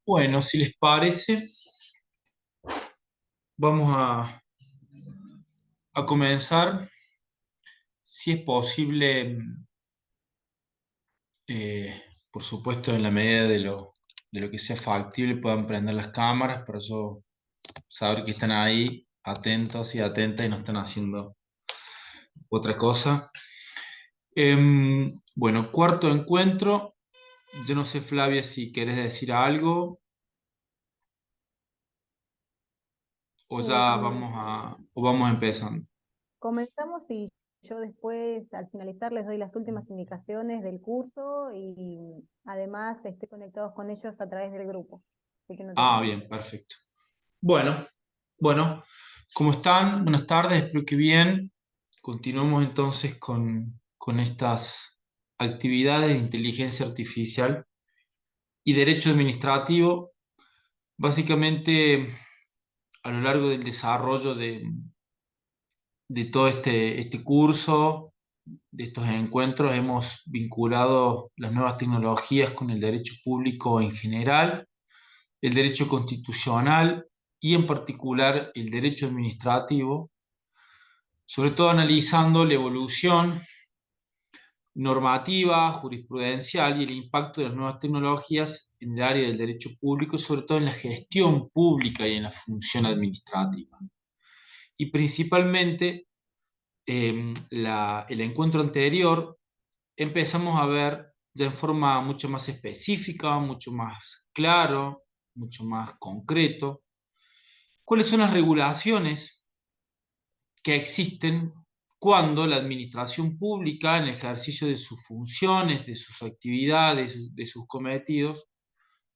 Bueno, si les parece, vamos a comenzar, si es posible, por supuesto, en la medida de lo que sea factible, puedan prender las cámaras para yo saber que están ahí atentos y atentas y no están haciendo otra cosa. Bueno, cuarto encuentro. Yo no sé, Flavia, si querés decir algo o ya Em, vamos empezando. Comenzamos y yo después, al finalizar, les doy las últimas indicaciones del curso y además estoy conectados con ellos a través del grupo, así que no te Ah, preocupes. bien, perfecto. Bueno, bueno, ¿cómo están? Buenas tardes, espero que bien. Continuamos entonces con estas actividades de inteligencia artificial y derecho administrativo. Básicamente, a lo largo del desarrollo de todo este curso, de estos encuentros, hemos vinculado las nuevas tecnologías con el derecho público en general, el derecho constitucional y en particular el derecho administrativo, sobre todo analizando la evolución normativa, jurisprudencial y el impacto de las nuevas tecnologías en el área del derecho público, sobre todo en la gestión pública y en la función administrativa. Y principalmente, el encuentro anterior empezamos a ver ya en forma mucho más específica, mucho más claro, mucho más concreto, cuáles son las regulaciones que existen cuando la administración pública, en el ejercicio de sus funciones, de sus actividades, de sus cometidos,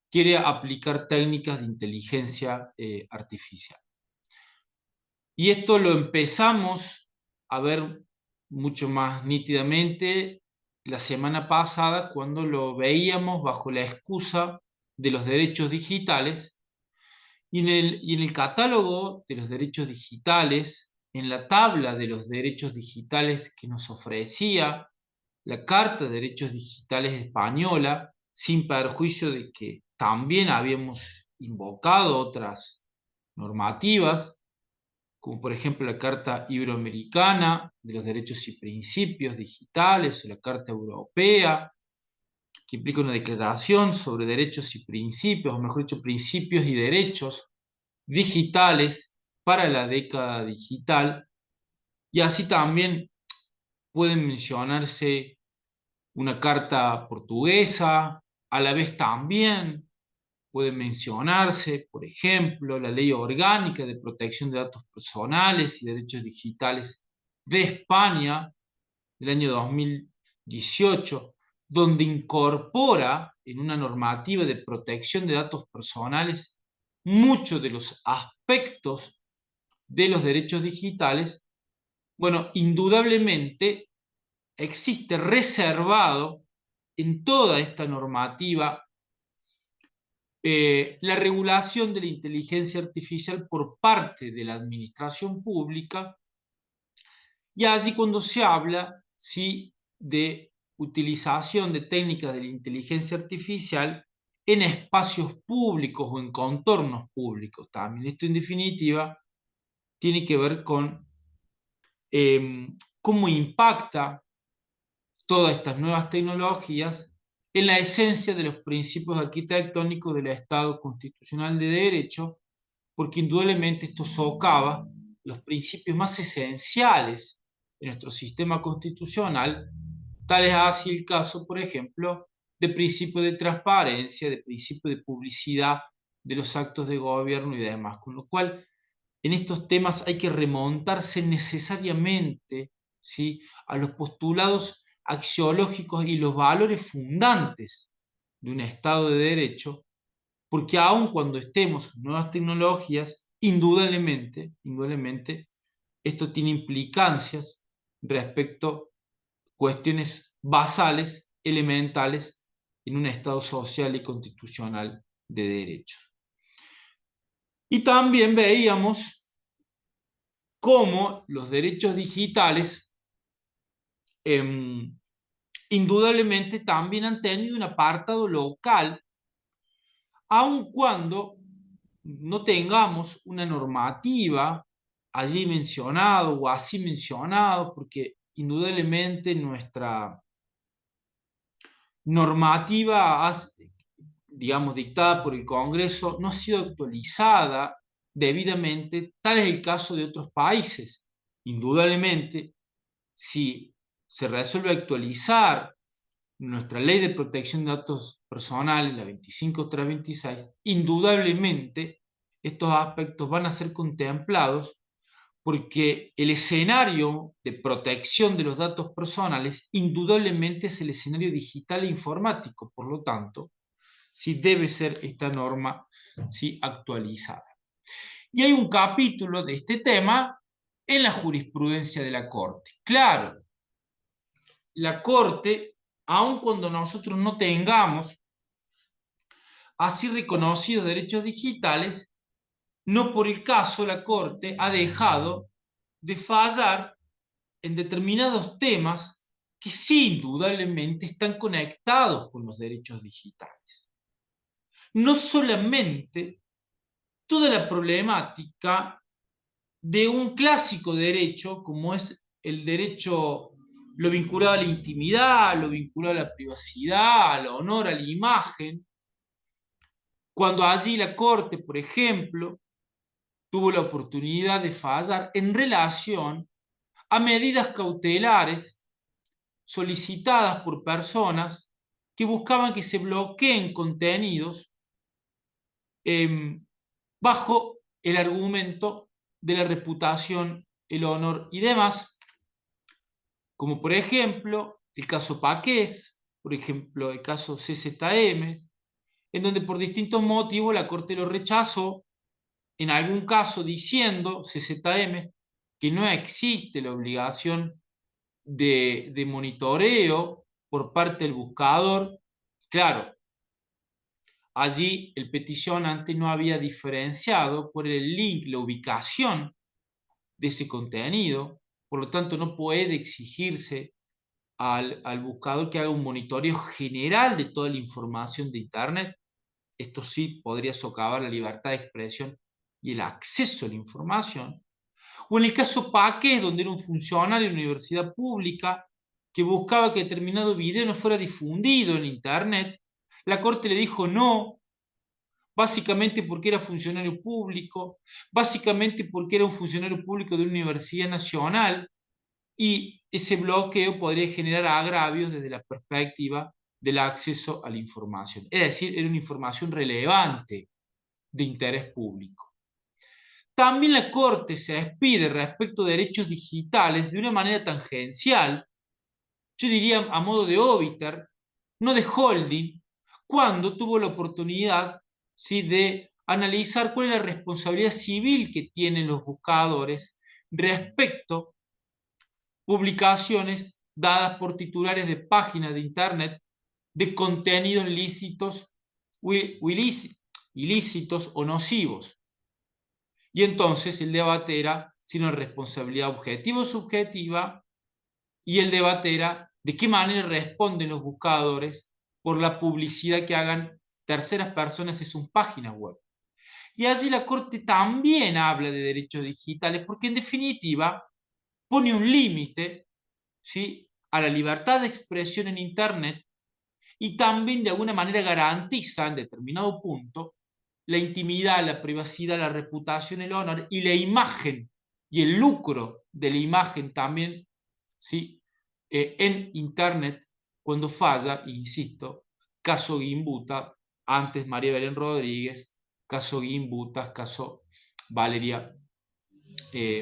quiere aplicar técnicas de inteligencia artificial. Y esto lo empezamos a ver mucho más nítidamente la semana pasada cuando lo veíamos bajo la excusa de los derechos digitales y en el catálogo de los derechos digitales, en la tabla de los derechos digitales que nos ofrecía la Carta de Derechos Digitales Española, sin perjuicio de que también habíamos invocado otras normativas, como por ejemplo la Carta Iberoamericana de los Derechos y Principios Digitales o la Carta Europea, que implica una declaración sobre derechos y principios, o mejor dicho, principios y derechos digitales para la década digital. Y así también pueden mencionarse una carta portuguesa, a la vez también puede mencionarse, por ejemplo, la Ley Orgánica de Protección de Datos Personales y Derechos Digitales de España del año 2018, donde incorpora en una normativa de protección de datos personales muchos de los aspectos de los derechos digitales. Bueno, indudablemente existe reservado en toda esta normativa la regulación de la inteligencia artificial por parte de la administración pública, y allí cuando se habla, sí, de utilización de técnicas de la inteligencia artificial en espacios públicos o en contornos públicos también. Esto en definitiva tiene que ver con cómo impacta todas estas nuevas tecnologías en la esencia de los principios arquitectónicos del Estado constitucional de derecho, porque indudablemente esto socava los principios más esenciales de nuestro sistema constitucional, tal es así el caso, por ejemplo, de principio de transparencia, de principio de publicidad de los actos de gobierno y demás. Con lo cual, en estos temas hay que remontarse necesariamente, ¿sí?, a los postulados axiológicos y los valores fundantes de un Estado de Derecho, porque aun cuando estemos en nuevas tecnologías, indudablemente, esto tiene implicancias respecto a cuestiones basales, elementales, en un Estado social y constitucional de derecho. Y también veíamos cómo los derechos digitales indudablemente también han tenido un apartado local aun cuando no tengamos una normativa allí mencionado o así mencionado, porque indudablemente nuestra normativa, digamos, dictada por el Congreso, no ha sido actualizada debidamente. Tal es el caso de otros países. Indudablemente, si se resuelve actualizar nuestra ley de protección de datos personales, la 25326, indudablemente estos aspectos van a ser contemplados porque el escenario de protección de los datos personales indudablemente es el escenario digital e informático. Por lo tanto, sí debe ser esta norma sí actualizada. Y hay un capítulo de este tema en la jurisprudencia de la Corte. Claro, la Corte, aun cuando nosotros no tengamos así reconocidos derechos digitales, no por el caso la Corte ha dejado de fallar en determinados temas que sí indudablemente están conectados con los derechos digitales. No solamente toda la problemática de un clásico derecho como es el derecho, lo vinculado a la intimidad, lo vinculado a la privacidad, al honor, a la imagen, cuando allí la Corte, por ejemplo, tuvo la oportunidad de fallar en relación a medidas cautelares solicitadas por personas que buscaban que se bloqueen contenidos eh, bajo el argumento de la reputación, el honor y demás, como por ejemplo el caso Paqués, por ejemplo el caso CZM, en donde por distintos motivos la Corte lo rechazó, en algún caso diciendo CZM que no existe la obligación de monitoreo por parte del buscador. Claro, allí el peticionante no había diferenciado por el link, la ubicación de ese contenido, por lo tanto no puede exigirse al buscador que haga un monitoreo general de toda la información de Internet. Esto sí podría socavar la libertad de expresión y el acceso a la información. O en el caso Paque, donde era un funcionario de una universidad pública que buscaba que determinado video no fuera difundido en Internet, la Corte le dijo no, básicamente porque era funcionario público, básicamente porque era un funcionario público de una universidad nacional, y ese bloqueo podría generar agravios desde la perspectiva del acceso a la información. Es decir, era una información relevante de interés público. También la Corte se despide respecto de derechos digitales de una manera tangencial, yo diría a modo de óbiter, no de holding, cuando tuvo la oportunidad, ¿sí?, de analizar cuál es la responsabilidad civil que tienen los buscadores respecto a publicaciones dadas por titulares de páginas de Internet de contenidos lícitos, ilícitos o nocivos. Y entonces el debate era si una responsabilidad objetiva o subjetiva, y el debate era de qué manera responden los buscadores por la publicidad que hagan terceras personas en sus páginas web. Y allí la Corte también habla de derechos digitales, porque en definitiva pone un límite, ¿sí?, a la libertad de expresión en Internet, y también de alguna manera garantiza en determinado punto la intimidad, la privacidad, la reputación, el honor y la imagen y el lucro de la imagen también, ¿sí?, en Internet cuando falla, insisto, caso Gimbuta, antes María Belén Rodríguez, caso Gimbutas, caso Valeria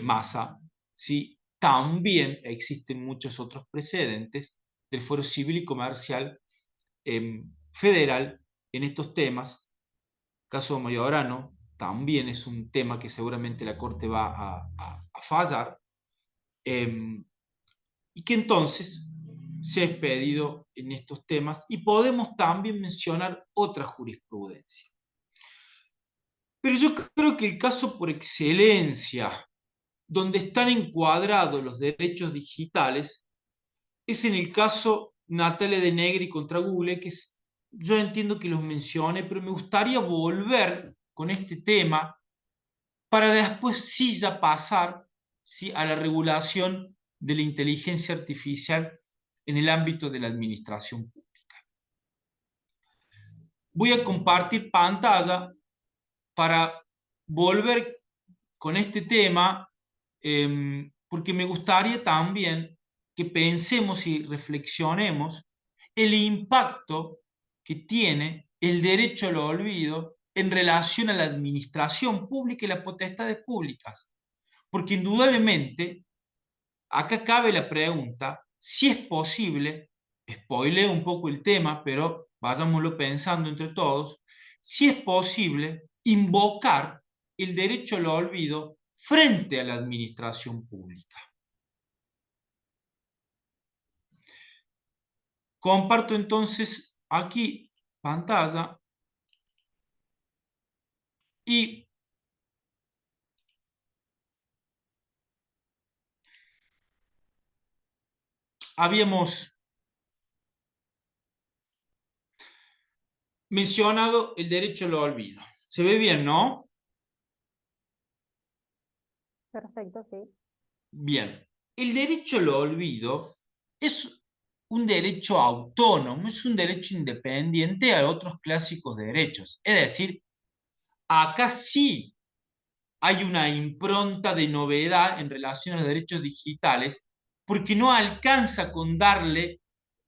Massa, ¿sí? También existen muchos otros precedentes del Fuero Civil y Comercial federal en estos temas. Caso Mayorano también es un tema que seguramente la Corte va a fallar, y que entonces se ha expedido en estos temas, y podemos también mencionar otra jurisprudencia. Pero yo creo que el caso por excelencia donde están encuadrados los derechos digitales es en el caso Natalia De Negri contra Google, que es yo entiendo que los mencioné, pero me gustaría volver con este tema para después sí ya pasar, ¿sí?, a la regulación de la inteligencia artificial en el ámbito de la administración pública. Voy a compartir pantalla para volver con este tema, porque me gustaría también que pensemos y reflexionemos el impacto que tiene el derecho al olvido en relación a la administración pública y las potestades públicas. Porque indudablemente, acá cabe la pregunta si es posible, spoileo un poco el tema, pero vayámoslo pensando entre todos, si es posible invocar el derecho al olvido frente a la administración pública. Comparto entonces aquí pantalla y habíamos mencionado el derecho al olvido. ¿Se ve bien, no? Perfecto, sí. Bien. El derecho al olvido es un derecho autónomo, es un derecho independiente a otros clásicos derechos. Es decir, acá sí hay una impronta de novedad en relación a los derechos digitales, porque no alcanza con darle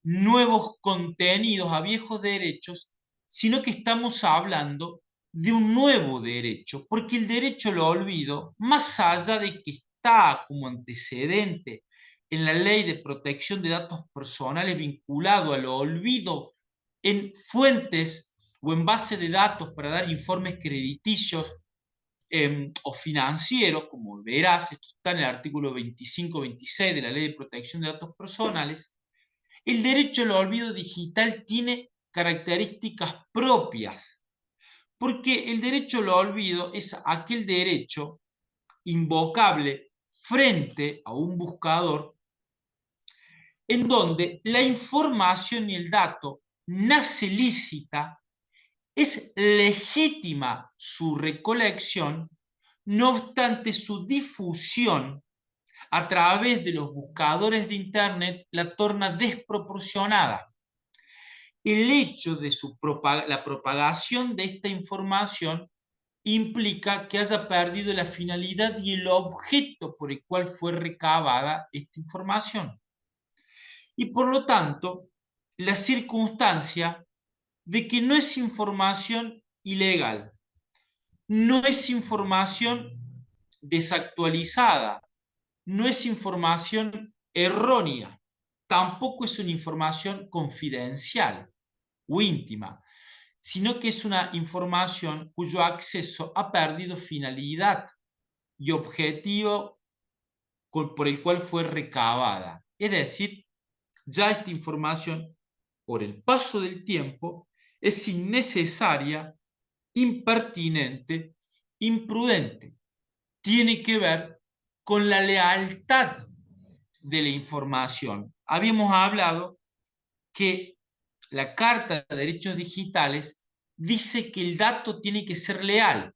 nuevos contenidos a viejos derechos, sino que estamos hablando de un nuevo derecho, porque el derecho al olvido, más allá de que está como antecedente en la ley de protección de datos personales vinculado al olvido en fuentes o en base de datos para dar informes crediticios o financieros, como verás, esto está en el artículo 25-26 de la Ley de Protección de Datos Personales, el derecho al olvido digital tiene características propias, porque el derecho al olvido es aquel derecho invocable frente a un buscador en donde la información y el dato nace lícita, es legítima su recolección, no obstante su difusión a través de los buscadores de Internet la torna desproporcionada. El hecho de la propagación de esta información implica que haya perdido la finalidad y el objeto por el cual fue recabada esta información. Y por lo tanto, la circunstancia de que no es información ilegal, no es información desactualizada, no es información errónea, tampoco es una información confidencial o íntima, sino que es una información cuyo acceso ha perdido finalidad y objetivo por el cual fue recabada. Es decir, ya esta información, por el paso del tiempo, es innecesaria, impertinente, imprudente. Tiene que ver con la lealtad de la información. Habíamos hablado que la Carta de Derechos Digitales dice que el dato tiene que ser leal.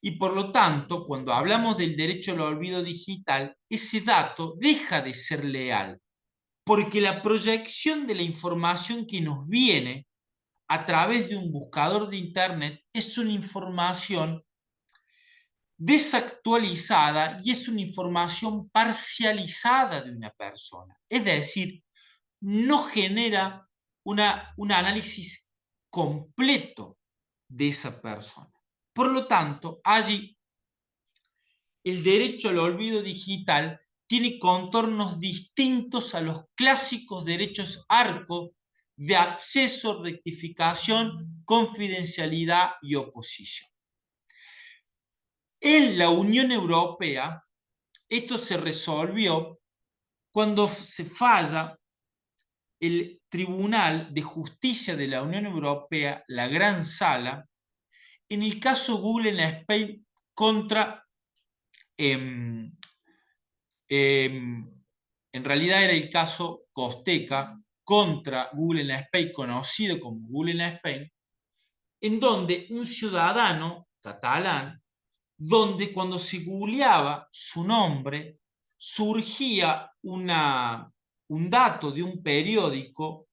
Y por lo tanto, cuando hablamos del derecho al olvido digital, ese dato deja de ser leal, porque la proyección de la información que nos viene a través de un buscador de Internet es una información desactualizada y es una información parcializada de una persona. Es decir, no genera un análisis completo de esa persona. Por lo tanto, allí el derecho al olvido digital tiene contornos distintos a los clásicos derechos ARCO de acceso, rectificación, confidencialidad y oposición. En la Unión Europea, esto se resolvió cuando se falla el Tribunal de Justicia de la Unión Europea, la Gran Sala, en el caso Google en Spain contra, en realidad era el caso Costeca, contra Google in Spain, conocido como Google in Spain, en donde un ciudadano catalán, donde cuando se googleaba su nombre, surgía un dato de un periódico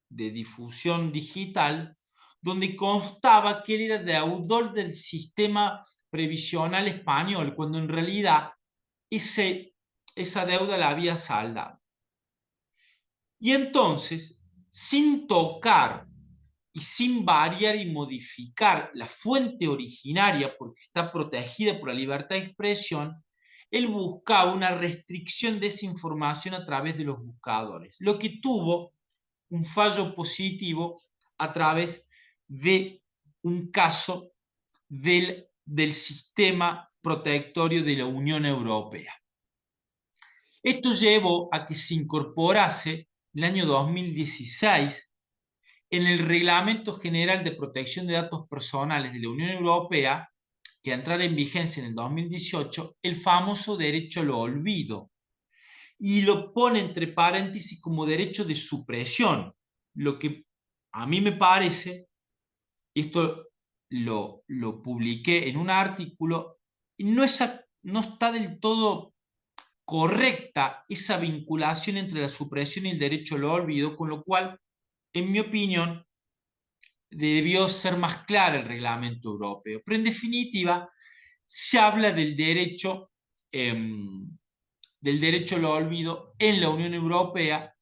de difusión digital, donde constaba que él era deudor del sistema previsional español, cuando en realidad esa deuda la había saldado. Y entonces, sin tocar y sin variar y modificar la fuente originaria, porque está protegida por la libertad de expresión, él buscaba una restricción de esa información a través de los buscadores, lo que tuvo un fallo positivo a través de un caso del sistema protectorio de la Unión Europea. Esto llevó a que se incorporase el año 2016 en el Reglamento General de Protección de Datos Personales de la Unión Europea, que entrará en vigencia en el 2018, el famoso derecho al olvido, y lo pone entre paréntesis como derecho de supresión, lo que a mí me parece, esto lo publiqué en un artículo, no está del todo correcta esa vinculación entre la supresión y el derecho al olvido, con lo cual, en mi opinión, debió ser más clara el reglamento europeo. Pero en definitiva, se habla del derecho al olvido en la Unión Europea,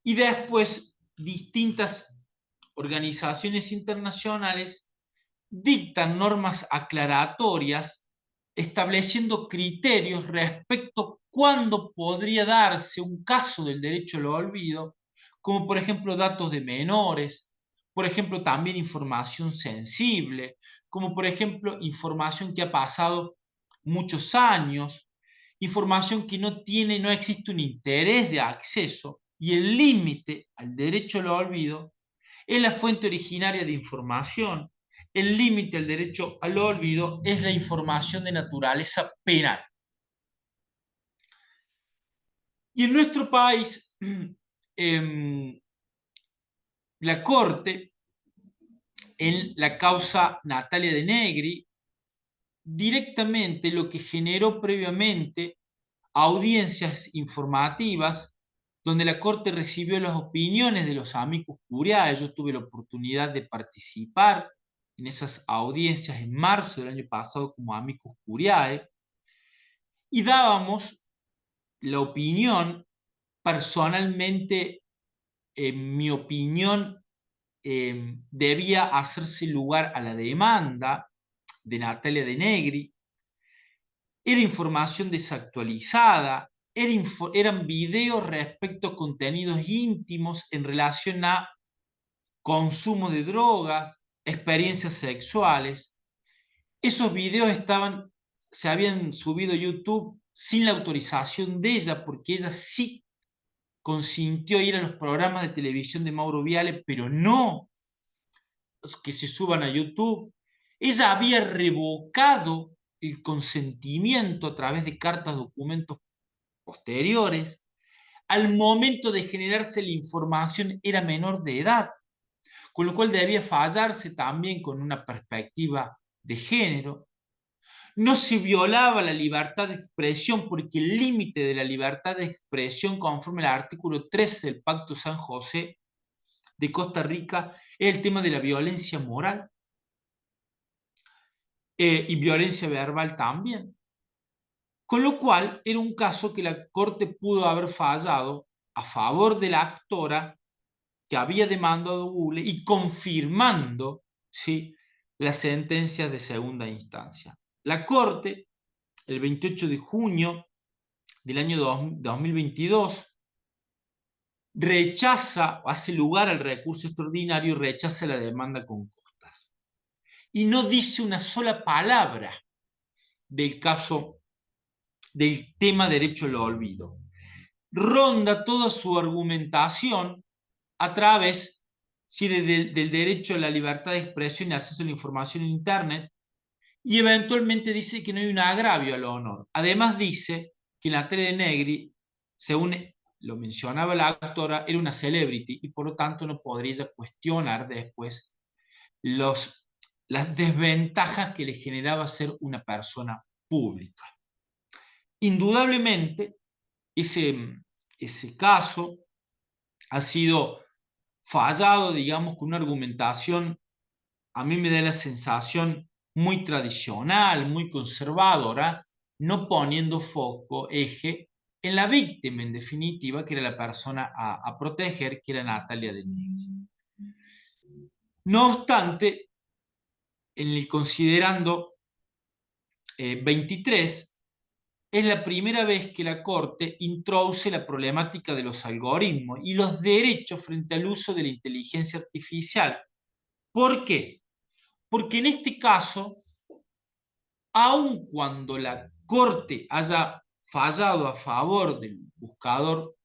y después distintas organizaciones internacionales dictan normas aclaratorias estableciendo criterios respecto a cuándo podría darse un caso del derecho al olvido, como por ejemplo datos de menores, por ejemplo también información sensible, como por ejemplo información que ha pasado muchos años, información que no existe un interés de acceso, y el límite al derecho al olvido es la fuente originaria de información. El límite al derecho al olvido es la información de naturaleza penal. Y en nuestro país, la Corte, en la causa Natalia de Negri, directamente lo que generó previamente audiencias informativas donde la Corte recibió las opiniones de los amicus curiae. Yo tuve la oportunidad de participar en esas audiencias en marzo del año pasado como amicus curiae, y dábamos la opinión. Personalmente, en mi opinión, debía hacerse lugar a la demanda de Natalia de Negri. Era información desactualizada, eran videos respecto a contenidos íntimos en relación a consumo de drogas, experiencias sexuales. Esos videos se habían subido a YouTube sin la autorización de ella, porque ella sí consintió ir a los programas de televisión de Mauro Viale, pero no que se suban a YouTube. Ella había revocado el consentimiento a través de cartas, documentos posteriores. Al momento de generarse la información era menor de edad, con lo cual debía fallarse también con una perspectiva de género. No se violaba la libertad de expresión, porque el límite de la libertad de expresión, conforme al artículo 13 del Pacto San José de Costa Rica, es el tema de la violencia moral y violencia verbal también. Con lo cual, era un caso que la Corte pudo haber fallado a favor de la actora que había demandado a Google y confirmando, ¿sí?, las sentencias de segunda instancia. La Corte, el 28 de junio del año 2022, hace lugar al recurso extraordinario y rechaza la demanda con costas. Y no dice una sola palabra del caso, del tema derecho al olvido. Ronda toda su argumentación a través, sí, del derecho a la libertad de expresión y acceso a la información en Internet, y eventualmente dice que no hay un agravio al honor. Además dice que Natalia de Negri, según lo mencionaba la actora, era una celebrity y por lo tanto no podría cuestionar después las desventajas que le generaba ser una persona pública. Indudablemente, ese caso ha sido fallado, digamos, con una argumentación, a mí me da la sensación muy tradicional, muy conservadora, no poniendo foco, eje, en la víctima, en definitiva, que era la persona a proteger, que era Natalia Denegui. No obstante, considerando 23, es la primera vez que la Corte introduce la problemática de los algoritmos y los derechos frente al uso de la inteligencia artificial. ¿Por qué? Porque en este caso, aun cuando la Corte haya fallado a favor del buscador,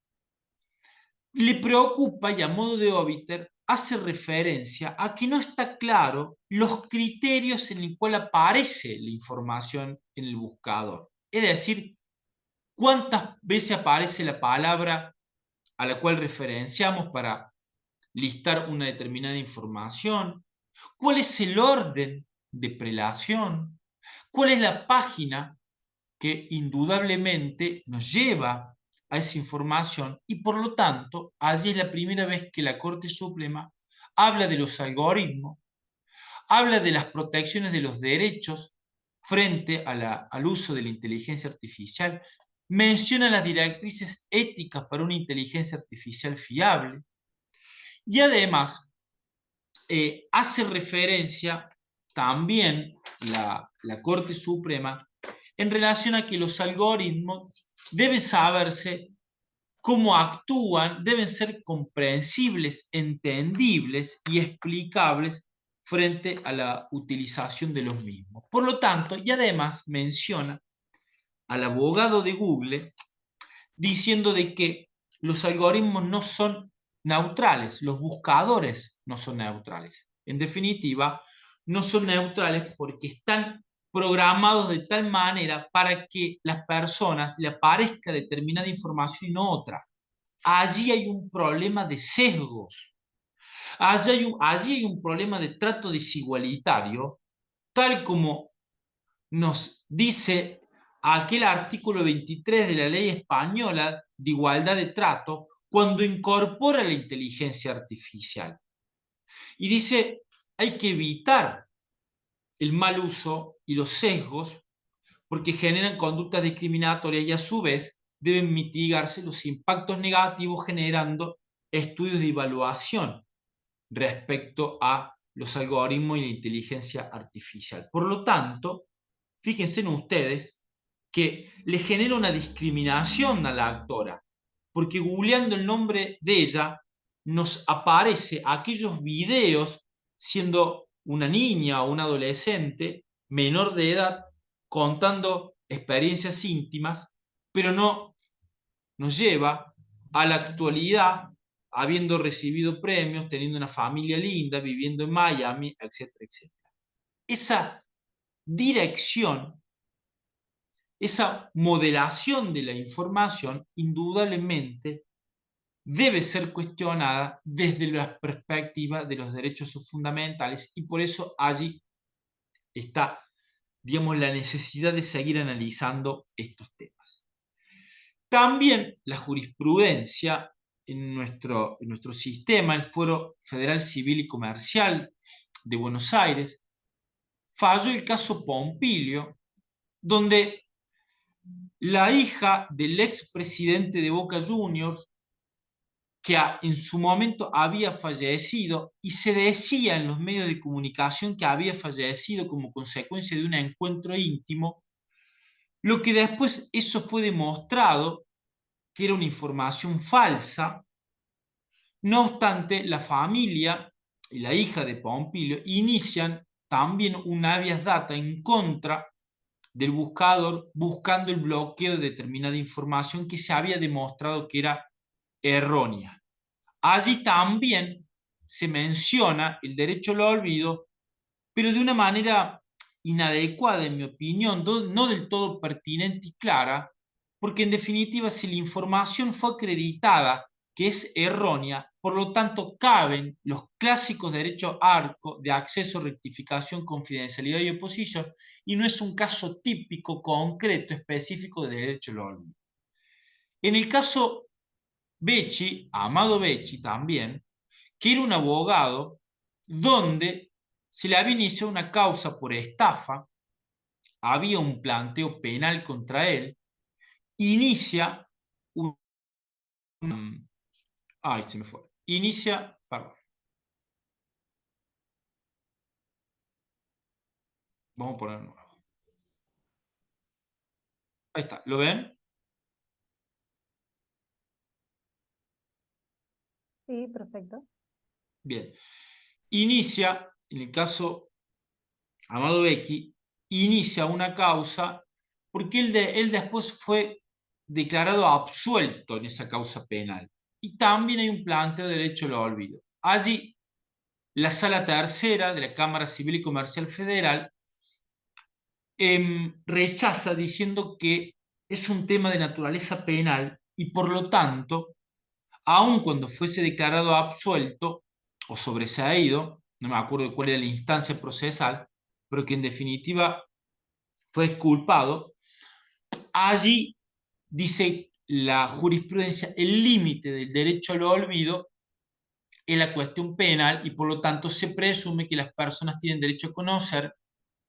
le preocupa y a modo de óbiter hace referencia a que no está claro los criterios en los cuales aparece la información en el buscador. Es decir, cuántas veces aparece la palabra a la cual referenciamos para listar una determinada información, cuál es el orden de prelación, cuál es la página que indudablemente nos lleva a esa información y por lo tanto allí es la primera vez que la Corte Suprema habla de los algoritmos, habla de las protecciones de los derechos frente al uso de la inteligencia artificial, menciona las directrices éticas para una inteligencia artificial fiable y además hace referencia también la Corte Suprema en relación a que los algoritmos deben saberse cómo actúan, deben ser comprensibles, entendibles y explicables frente a la utilización de los mismos. Por lo tanto, y además menciona al abogado de Google diciendo de que los algoritmos no son neutrales, los buscadores no son neutrales. En definitiva, no son neutrales porque están programados de tal manera para que las personas le aparezca determinada información y no otra. Allí hay un problema de sesgos, allí hay un problema de trato desigualitario, tal como nos dice aquel artículo 23 de la ley española de igualdad de trato cuando incorpora la inteligencia artificial. Y dice, hay que evitar el mal uso y los sesgos porque generan conductas discriminatorias y a su vez deben mitigarse los impactos negativos generando estudios de evaluación respecto a los algoritmos y la inteligencia artificial. Por lo tanto, fíjense en ustedes que le genera una discriminación a la actora, porque googleando el nombre de ella nos aparece aquellos videos siendo una niña o un adolescente menor de edad contando experiencias íntimas, pero no nos lleva a la actualidad habiendo recibido premios, teniendo una familia linda, viviendo en Miami, etcétera, etcétera. Esa dirección, esa modelación de la información, indudablemente debe ser cuestionada desde la perspectiva de los derechos fundamentales y por eso allí está, digamos, la necesidad de seguir analizando estos temas. También la jurisprudencia en nuestro sistema, el Fuero Federal Civil y Comercial de Buenos Aires, falló el caso Pompilio, donde la hija del expresidente de Boca Juniors, que en su momento había fallecido, y se decía en los medios de comunicación que había fallecido como consecuencia de un encuentro íntimo, lo que después eso fue demostrado que era una información falsa. No obstante, la familia y la hija de Pompilio inician también un habeas data en contra del buscador buscando el bloqueo de determinada información que se había demostrado que era errónea. Allí también se menciona el derecho al olvido, pero de una manera inadecuada, en mi opinión, no del todo pertinente y clara, porque en definitiva si la información fue acreditada que es errónea, por lo tanto caben los clásicos derechos ARCO de acceso, rectificación, confidencialidad y oposición, y no es un caso típico, concreto, específico de derecho al olvido. En el caso Becci, Amado Becci también, que era un abogado donde se le había iniciado una causa por estafa, había un planteo penal contra él, inicia un... Ay, se me fue. Inicia, perdón, vamos a poner nuevo. Ahí está, ¿lo ven? Sí, perfecto. Bien. Inicia, en el caso Amado Becchi, inicia una causa porque él después fue declarado absuelto en esa causa penal. Y también hay un planteo de derecho al olvido. Allí, la Sala Tercera de la Cámara Civil y Comercial Federal rechaza diciendo que es un tema de naturaleza penal y por lo tanto, aun cuando fuese declarado absuelto o sobreseído, no me acuerdo cuál era la instancia procesal, pero que en definitiva fue exculpado, allí dice la jurisprudencia, el límite del derecho al olvido es la cuestión penal y por lo tanto se presume que las personas tienen derecho a conocer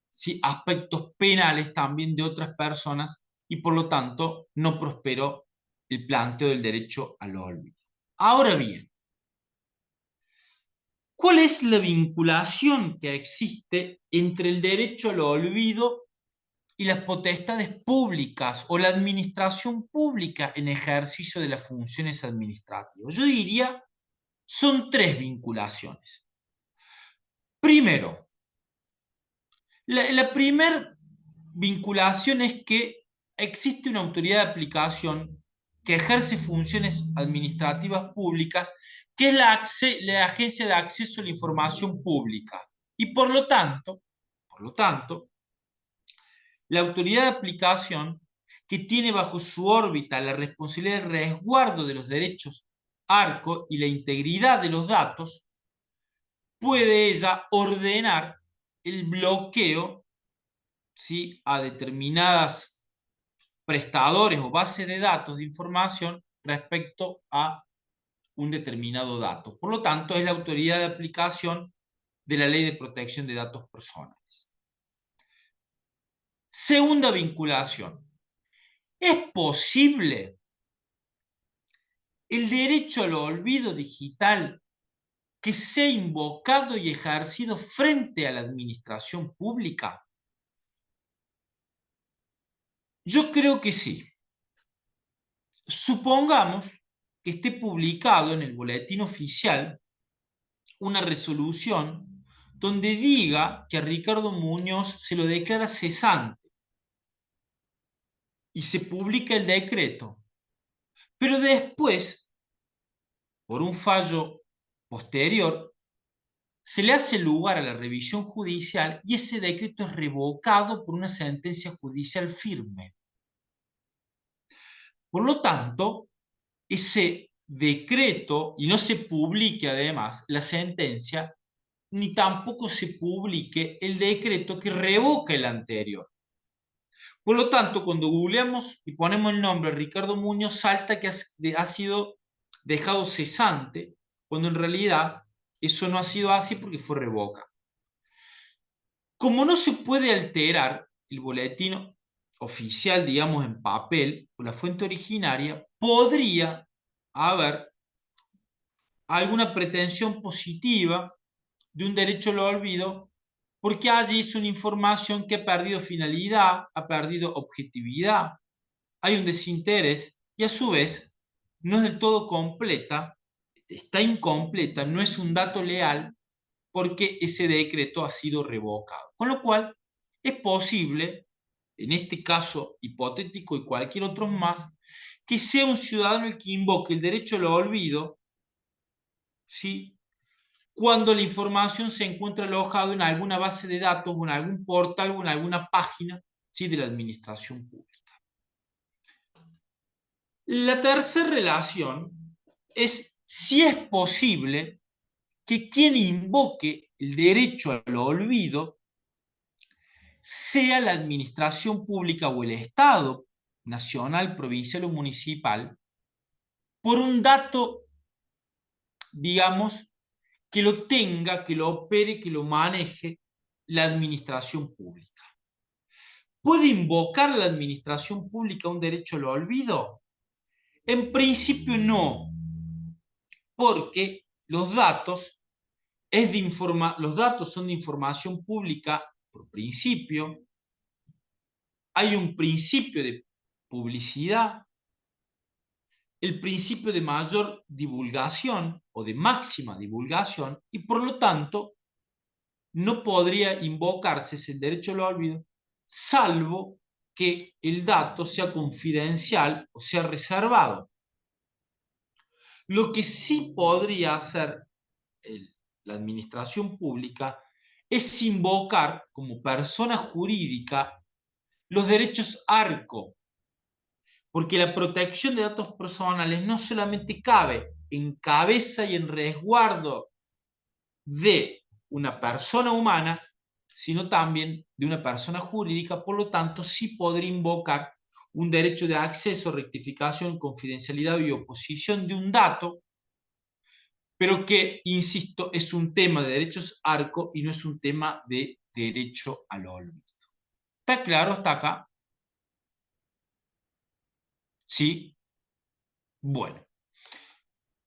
sí, aspectos penales también de otras personas y por lo tanto no prosperó el planteo del derecho al olvido. Ahora bien, ¿cuál es la vinculación que existe entre el derecho al olvido y las potestades públicas o la administración pública en ejercicio de las funciones administrativas? Yo diría, son tres vinculaciones. Primero, la primera vinculación es que existe una autoridad de aplicación que ejerce funciones administrativas públicas, que es la Agencia de Acceso a la Información Pública. Y por lo tanto, la autoridad de aplicación que tiene bajo su órbita la responsabilidad de resguardo de los derechos ARCO y la integridad de los datos, puede ella ordenar el bloqueo, ¿sí?, a determinadas prestadores o bases de datos de información respecto a un determinado dato. Por lo tanto, es la autoridad de aplicación de la Ley de Protección de Datos Personales. Segunda vinculación. ¿Es posible el derecho al olvido digital que sea invocado y ejercido frente a la administración pública? Yo creo que sí. Supongamos que esté publicado en el boletín oficial una resolución donde diga que a Ricardo Muñoz se lo declara cesante y se publica el decreto, pero después, por un fallo posterior, se le hace lugar a la revisión judicial y ese decreto es revocado por una sentencia judicial firme. Por lo tanto, ese decreto, y no se publique además la sentencia, ni tampoco se publique el decreto que revoca el anterior. Por lo tanto, cuando googleamos y ponemos el nombre Ricardo Muñoz, salta que ha sido dejado cesante, cuando en realidad eso no ha sido así porque fue revocado. Como no se puede alterar el boletín oficial, digamos, en papel, o la fuente originaria, podría haber alguna pretensión positiva de un derecho al olvido, porque allí es una información que ha perdido finalidad, ha perdido objetividad, hay un desinterés y a su vez no es del todo completa, está incompleta, no es un dato leal porque ese decreto ha sido revocado. Con lo cual es posible, en este caso hipotético y cualquier otro más, que sea un ciudadano el que invoque el derecho al olvido, ¿sí?, cuando la información se encuentra alojada en alguna base de datos o en algún portal o en alguna página, ¿sí?, de la administración pública. La tercera relación es si es posible que quien invoque el derecho al olvido sea la administración pública o el Estado, nacional, provincial o municipal, por un dato, digamos, que lo tenga, que lo opere, que lo maneje la administración pública. ¿Puede invocar la administración pública un derecho al olvido? En principio no, porque los datos son de información pública por principio, hay un principio de publicidad, el principio de mayor divulgación o de máxima divulgación y por lo tanto no podría invocarse ese derecho al olvido salvo que el dato sea confidencial o sea reservado. Lo que sí podría hacer la administración pública es invocar como persona jurídica los derechos ARCO, porque la protección de datos personales no solamente cabe en cabeza y en resguardo de una persona humana, sino también de una persona jurídica, por lo tanto sí podría invocar un derecho de acceso, rectificación, confidencialidad y oposición de un dato, pero que, insisto, es un tema de derechos ARCO y no es un tema de derecho al olvido. ¿Está claro hasta acá? Sí. Bueno.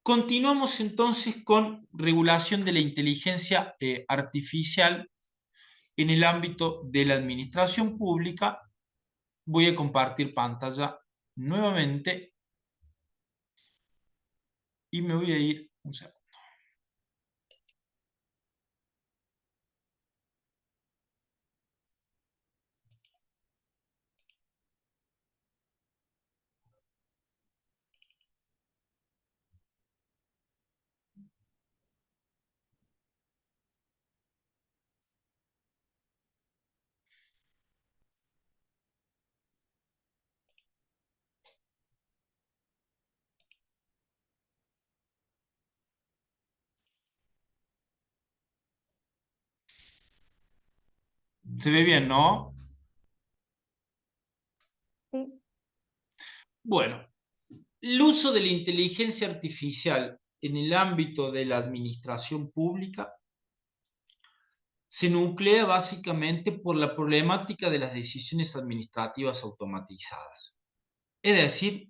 Continuamos entonces con regulación de la inteligencia artificial en el ámbito de la administración pública. Voy a compartir pantalla nuevamente y me voy a ir un segundo. ¿Se ve bien, no? Sí, Bueno, el uso de la inteligencia artificial en el ámbito de la administración pública se nuclea básicamente por la problemática de las decisiones administrativas automatizadas. Es decir,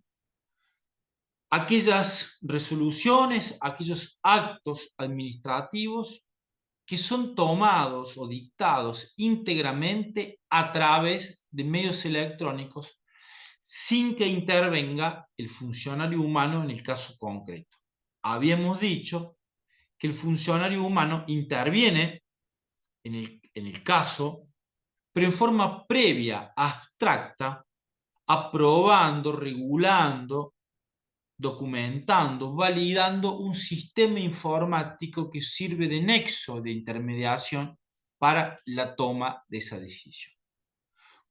aquellas resoluciones, aquellos actos administrativos que son tomados o dictados íntegramente a través de medios electrónicos sin que intervenga el funcionario humano en el caso concreto. Habíamos dicho que el funcionario humano interviene en el caso, pero en forma previa, abstracta, aprobando, regulando, documentando, validando un sistema informático que sirve de nexo de intermediación para la toma de esa decisión.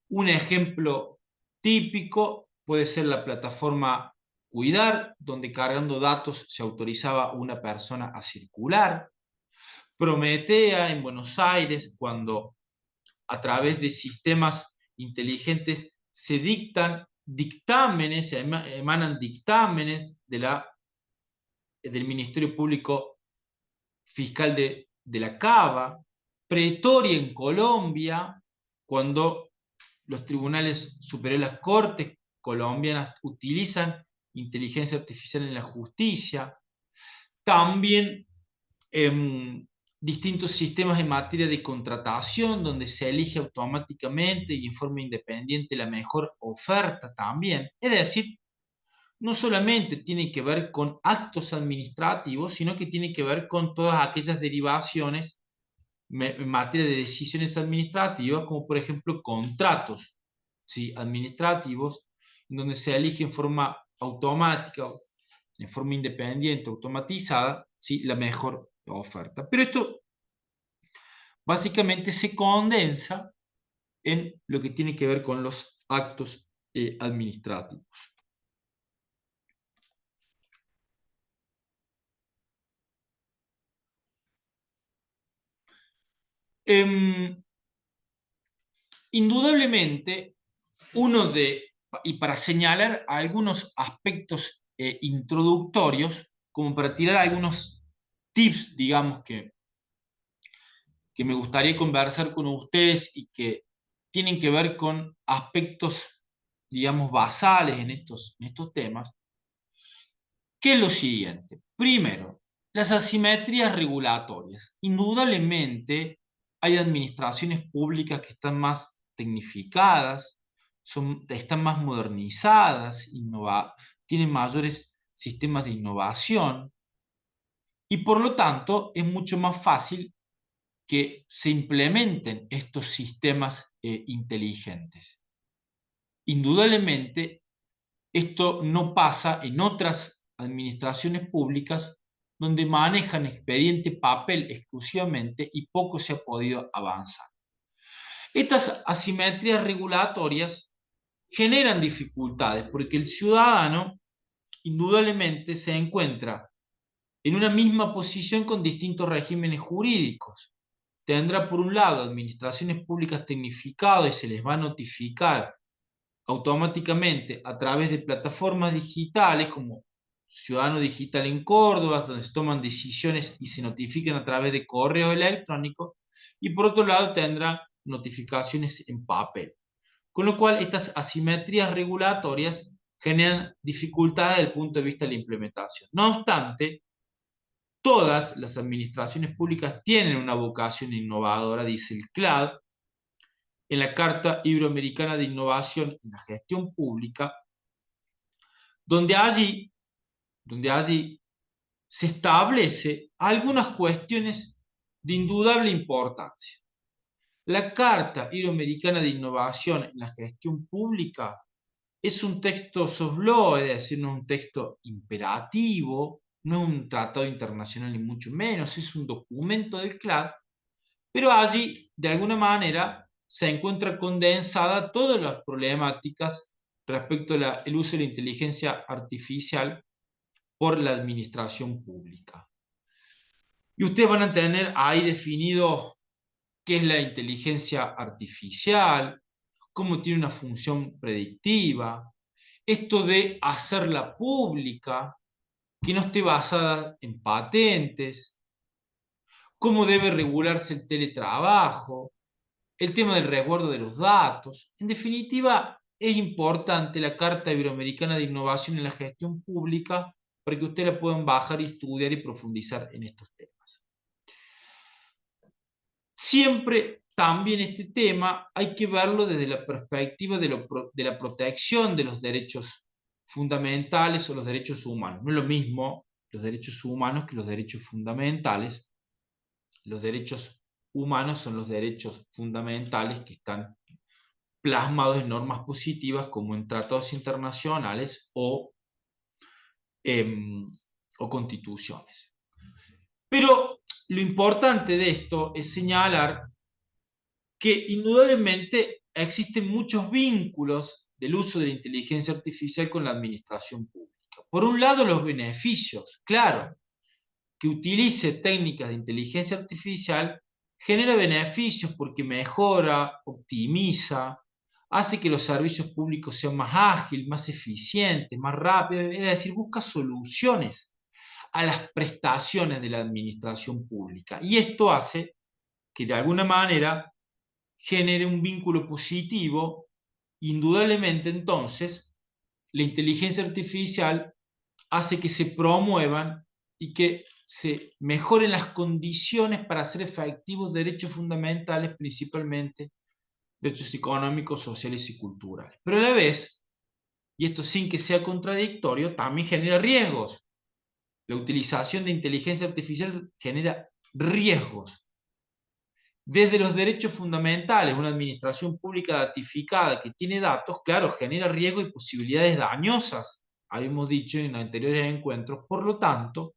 Un ejemplo típico puede ser la plataforma Cuidar, donde cargando datos se autorizaba a una persona a circular. Prometea en Buenos Aires, cuando a través de sistemas inteligentes se dictan dictámenes, se emanan dictámenes del Ministerio Público Fiscal de la Cava, Pretoria en Colombia, cuando los tribunales superiores, las cortes colombianas utilizan inteligencia artificial en la justicia, también distintos sistemas en materia de contratación, donde se elige automáticamente y en forma independiente la mejor oferta también. Es decir, no solamente tiene que ver con actos administrativos, sino que tiene que ver con todas aquellas derivaciones en materia de decisiones administrativas, como por ejemplo contratos, ¿sí?, administrativos, en donde se elige en forma automática, en forma independiente, automatizada, ¿sí?, la mejor oferta. Pero esto básicamente se condensa en lo que tiene que ver con los actos administrativos. Em, Indudablemente, y para señalar algunos aspectos introductorios, como para tirar algunos tips, digamos, que me gustaría conversar con ustedes y que tienen que ver con aspectos, digamos, basales en estos temas, que es lo siguiente. Primero, las asimetrías regulatorias. Indudablemente hay administraciones públicas que están más tecnificadas, están más modernizadas, tienen mayores sistemas de innovación y por lo tanto es mucho más fácil que se implementen estos sistemas inteligentes. Indudablemente esto no pasa en otras administraciones públicas donde manejan expediente papel exclusivamente y poco se ha podido avanzar. Estas asimetrías regulatorias generan dificultades porque el ciudadano indudablemente se encuentra en una misma posición con distintos regímenes jurídicos. Tendrá por un lado administraciones públicas tecnificadas y se les va a notificar automáticamente a través de plataformas digitales como Ciudadano Digital en Córdoba, donde se toman decisiones y se notifican a través de correo electrónico, y por otro lado tendrá notificaciones en papel. Con lo cual, estas asimetrías regulatorias generan dificultades desde el punto de vista de la implementación. No obstante, todas las administraciones públicas tienen una vocación innovadora, dice el CLAD, en la Carta Iberoamericana de Innovación en la Gestión Pública, donde allí se establece algunas cuestiones de indudable importancia. La Carta Iberoamericana de Innovación en la Gestión Pública es un texto soft law, es decir, no es un texto imperativo, no es un tratado internacional ni mucho menos, es un documento del CLAD, pero allí, de alguna manera, se encuentra condensada todas las problemáticas respecto al uso de la inteligencia artificial por la administración pública. Y ustedes van a tener ahí definido qué es la inteligencia artificial, cómo tiene una función predictiva, esto de hacerla pública, que no esté basada en patentes, cómo debe regularse el teletrabajo, el tema del resguardo de los datos. En definitiva, es importante la Carta Iberoamericana de Innovación en la Gestión Pública para que ustedes la puedan bajar y estudiar y profundizar en estos temas. Siempre también este tema hay que verlo desde la perspectiva de la protección de los derechos fundamentales o los derechos humanos. No es lo mismo los derechos humanos que los derechos fundamentales. Los derechos humanos son los derechos fundamentales que están plasmados en normas positivas como en tratados internacionales o constituciones. Pero lo importante de esto es señalar que indudablemente existen muchos vínculos del uso de la inteligencia artificial con la administración pública. Por un lado, los beneficios. Claro, que utilice técnicas de inteligencia artificial genera beneficios porque mejora, optimiza, hace que los servicios públicos sean más ágiles, más eficientes, más rápidos, es decir, busca soluciones a las prestaciones de la administración pública. Y esto hace que de alguna manera genere un vínculo positivo. Indudablemente entonces la inteligencia artificial hace que se promuevan y que se mejoren las condiciones para hacer efectivos derechos fundamentales, principalmente derechos económicos, sociales y culturales. Pero a la vez, y esto sin que sea contradictorio, también genera riesgos. La utilización de inteligencia artificial genera riesgos. Desde los derechos fundamentales, una administración pública datificada que tiene datos, claro, genera riesgos y posibilidades dañosas, habíamos dicho en anteriores encuentros. Por lo tanto,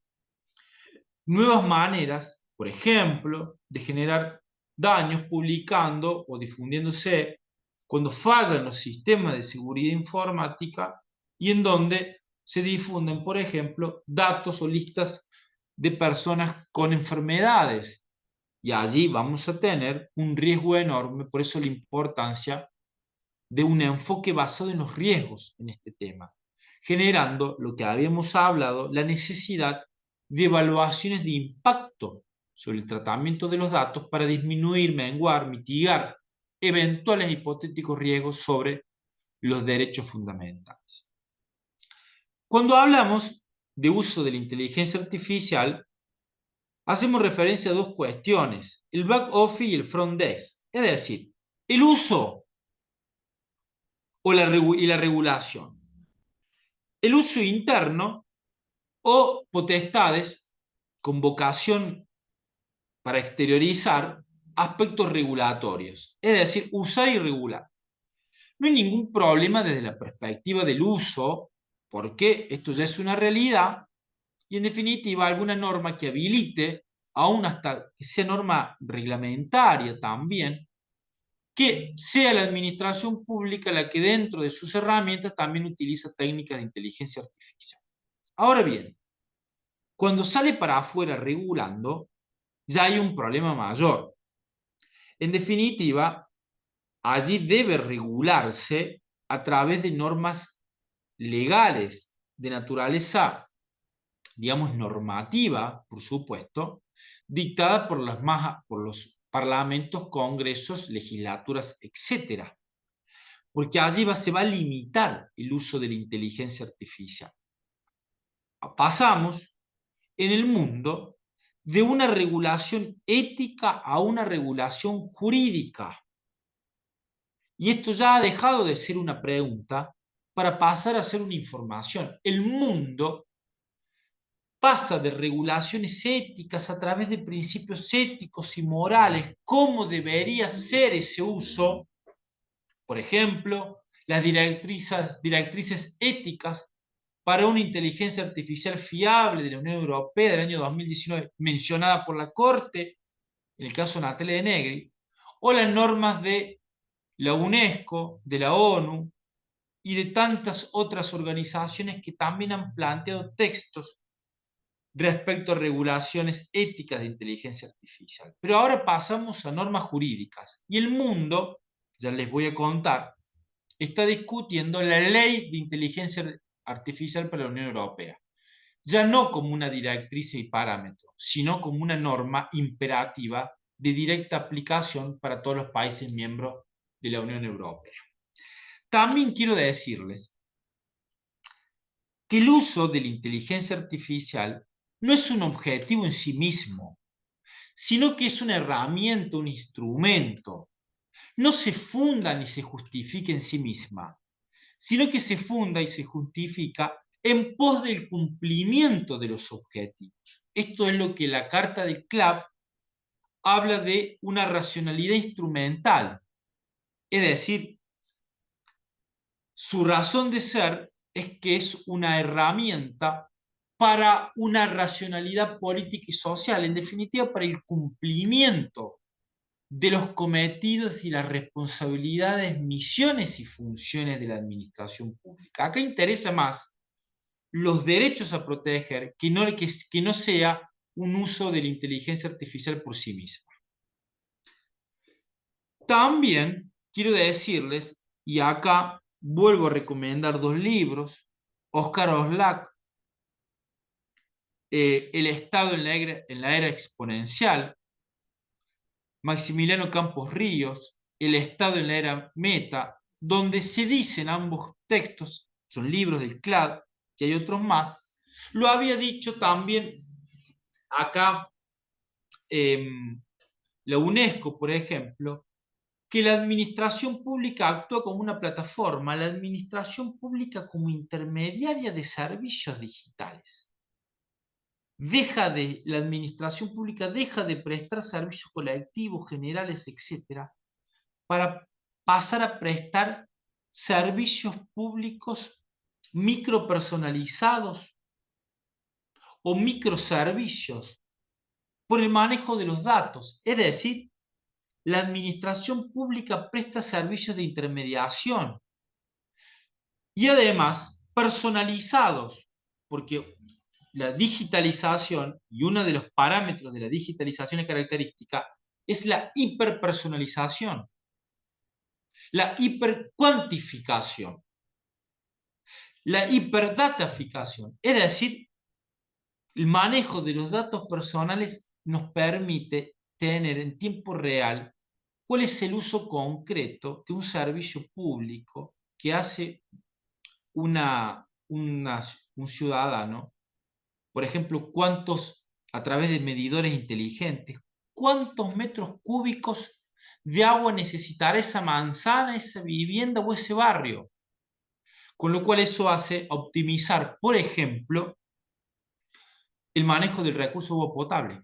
nuevas maneras, por ejemplo, de generar daños publicando o difundiéndose cuando fallan los sistemas de seguridad informática y en donde se difunden, por ejemplo, datos o listas de personas con enfermedades Y allí vamos a tener un riesgo enorme, por eso la importancia de un enfoque basado en los riesgos en este tema, generando lo que habíamos hablado, la necesidad de evaluaciones de impacto sobre el tratamiento de los datos para disminuir, menguar, mitigar eventuales hipotéticos riesgos sobre los derechos fundamentales. Cuando hablamos de uso de la inteligencia artificial, hacemos referencia a dos cuestiones, el back office y el front desk, es decir, el uso y la regulación. El uso interno o potestades con vocación para exteriorizar aspectos regulatorios, es decir, usar y regular. No hay ningún problema desde la perspectiva del uso, porque esto ya es una realidad, y en definitiva alguna norma que habilite, aún hasta que sea norma reglamentaria también, que sea la administración pública la que dentro de sus herramientas también utiliza técnicas de inteligencia artificial. Ahora bien, cuando sale para afuera regulando, ya hay un problema mayor. En definitiva, allí debe regularse a través de normas legales de naturaleza, digamos, normativa, por supuesto, dictada por los parlamentos, congresos, legislaturas, etc. Porque allí se va a limitar el uso de la inteligencia artificial. Pasamos en el mundo de una regulación ética a una regulación jurídica. Y esto ya ha dejado de ser una pregunta para pasar a ser una información. El mundo pasa de regulaciones éticas a través de principios éticos y morales, cómo debería ser ese uso. Por ejemplo, las directrices éticas para una inteligencia artificial fiable de la Unión Europea del año 2019, mencionada por la Corte, en el caso Natalia de Negri, o las normas de la UNESCO, de la ONU y de tantas otras organizaciones que también han planteado textos respecto a regulaciones éticas de inteligencia artificial. Pero ahora pasamos a normas jurídicas y el mundo, ya les voy a contar, está discutiendo la ley de inteligencia artificial para la Unión Europea. Ya no como una directriz y parámetro, sino como una norma imperativa de directa aplicación para todos los países miembros de la Unión Europea. También quiero decirles que el uso de la inteligencia artificial no es un objetivo en sí mismo, sino que es una herramienta, un instrumento. No se funda ni se justifica en sí misma, sino que se funda y se justifica en pos del cumplimiento de los objetivos. Esto es lo que la Carta del CLAP habla de una racionalidad instrumental, es decir, su razón de ser es que es una herramienta para una racionalidad política y social, en definitiva para el cumplimiento de los cometidos y las responsabilidades, misiones y funciones de la administración pública. Acá interesa más los derechos a proteger que no sea un uso de la inteligencia artificial por sí misma. También quiero decirles, y acá vuelvo a recomendar dos libros, Oscar Oslak, El Estado en la era exponencial, Maximiliano Campos Ríos, El Estado en la era meta, donde se dicen ambos textos, son libros del CLAD, que hay otros más. Lo había dicho también acá la UNESCO, por ejemplo, que la administración pública actúa como una plataforma, la administración pública como intermediaria de servicios digitales. La administración pública deja de prestar servicios colectivos, generales, etcétera, para pasar a prestar servicios públicos micropersonalizados o microservicios por el manejo de los datos. Es decir, la administración pública presta servicios de intermediación y además personalizados, porque la digitalización, y uno de los parámetros de la digitalización es característica, es la hiperpersonalización, la hipercuantificación, la hiperdataficación. Es decir, el manejo de los datos personales nos permite tener en tiempo real cuál es el uso concreto de un servicio público que hace un ciudadano. Por ejemplo, a través de medidores inteligentes, cuántos metros cúbicos de agua necesitará esa manzana, esa vivienda o ese barrio. Con lo cual eso hace optimizar, por ejemplo, el manejo del recurso agua potable.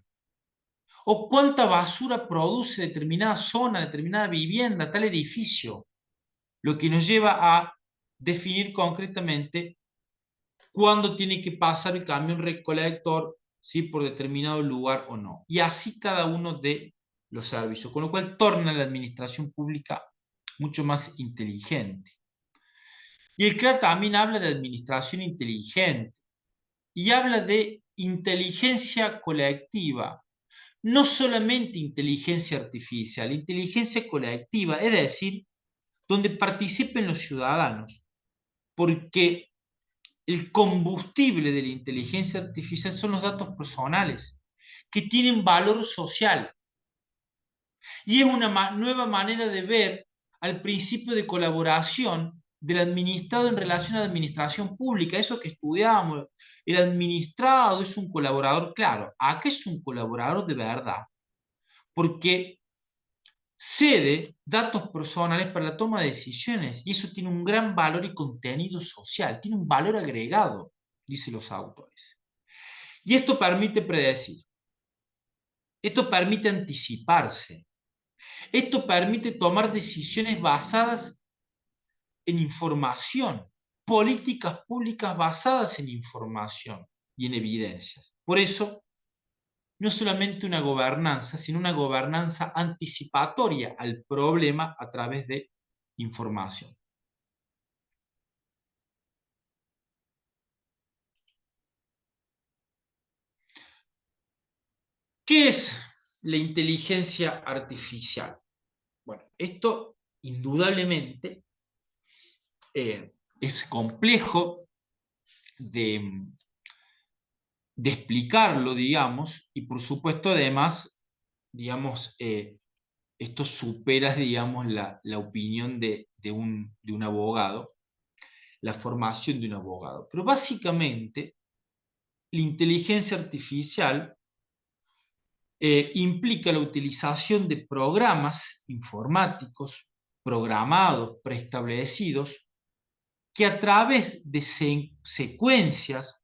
O cuánta basura produce determinada zona, determinada vivienda, tal edificio. Lo que nos lleva a definir concretamente cuándo tiene que pasar el camión recolector, ¿sí?, por determinado lugar o no. Y así cada uno de los servicios, con lo cual torna la administración pública mucho más inteligente. Y el CRA también habla de administración inteligente y habla de inteligencia colectiva, no solamente inteligencia artificial, inteligencia colectiva, es decir, donde participen los ciudadanos, porque el combustible de la inteligencia artificial son los datos personales, que tienen valor social. Y es una nueva manera de ver al principio de colaboración del administrado en relación a la administración pública, eso que estudiamos. El administrado es un colaborador, claro, acá es un colaborador de verdad, porque cede datos personales para la toma de decisiones y eso tiene un gran valor y contenido social, tiene un valor agregado, dicen los autores. Y esto permite predecir, esto permite anticiparse, esto permite tomar decisiones basadas en información, políticas públicas basadas en información y en evidencias. Por eso, no solamente una gobernanza, sino una gobernanza anticipatoria al problema a través de información. ¿Qué es la inteligencia artificial? Bueno, esto indudablemente es complejo de, de explicarlo, digamos, y por supuesto además, digamos, esto supera, digamos, la opinión de un abogado, la formación de un abogado. Pero básicamente, la inteligencia artificial implica la utilización de programas informáticos programados, preestablecidos, que a través de secuencias,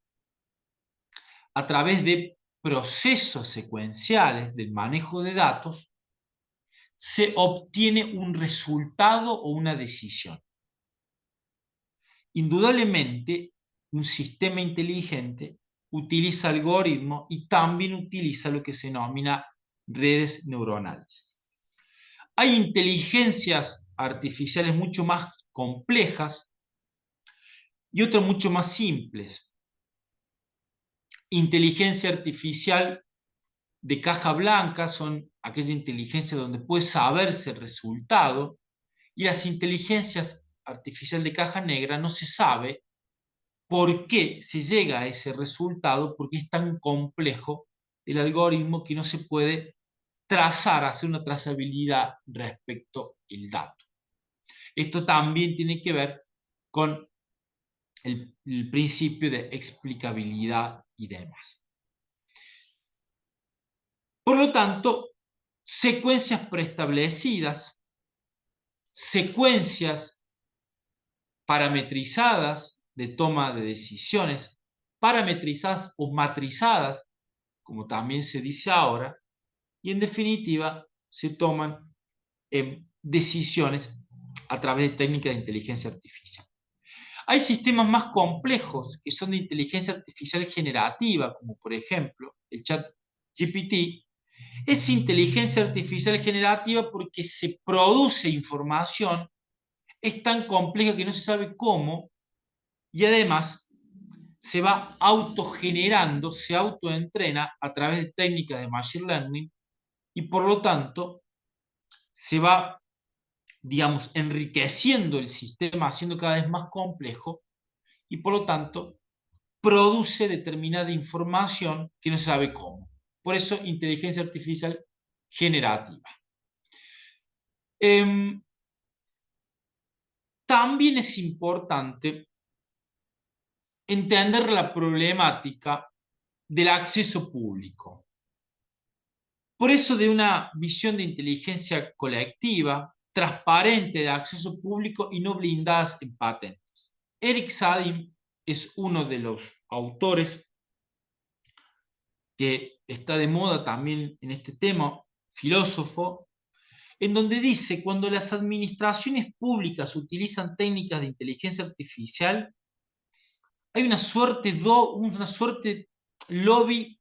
a través de procesos secuenciales del manejo de datos, se obtiene un resultado o una decisión. Indudablemente, un sistema inteligente utiliza algoritmos y también utiliza lo que se denomina redes neuronales. Hay inteligencias artificiales mucho más complejas y otras mucho más simples. Inteligencia artificial de caja blanca son aquellas inteligencias donde puede saberse el resultado, y las inteligencias artificiales de caja negra no se sabe por qué se llega a ese resultado, porque es tan complejo el algoritmo que no se puede trazar, hacer una trazabilidad respecto al dato. Esto también tiene que ver con el principio de explicabilidad y demás. Por lo tanto, secuencias preestablecidas, secuencias parametrizadas de toma de decisiones, parametrizadas o matrizadas, como también se dice ahora, y en definitiva se toman decisiones a través de técnicas de inteligencia artificial. Hay sistemas más complejos que son de inteligencia artificial generativa, como por ejemplo el ChatGPT. Es inteligencia artificial generativa porque se produce información, es tan compleja que no se sabe cómo, y además se va autogenerando, se autoentrena a través de técnicas de Machine Learning y por lo tanto se va, digamos, enriqueciendo el sistema, haciendo cada vez más complejo y por lo tanto produce determinada información que no se sabe cómo. Por eso, inteligencia artificial generativa. También es importante entender la problemática del acceso público. Por eso, de una visión de inteligencia colectiva, transparente, de acceso público y no blindadas en patentes. Eric Sadim es uno de los autores que está de moda también en este tema, filósofo, en donde dice, cuando las administraciones públicas utilizan técnicas de inteligencia artificial, hay una suerte lobby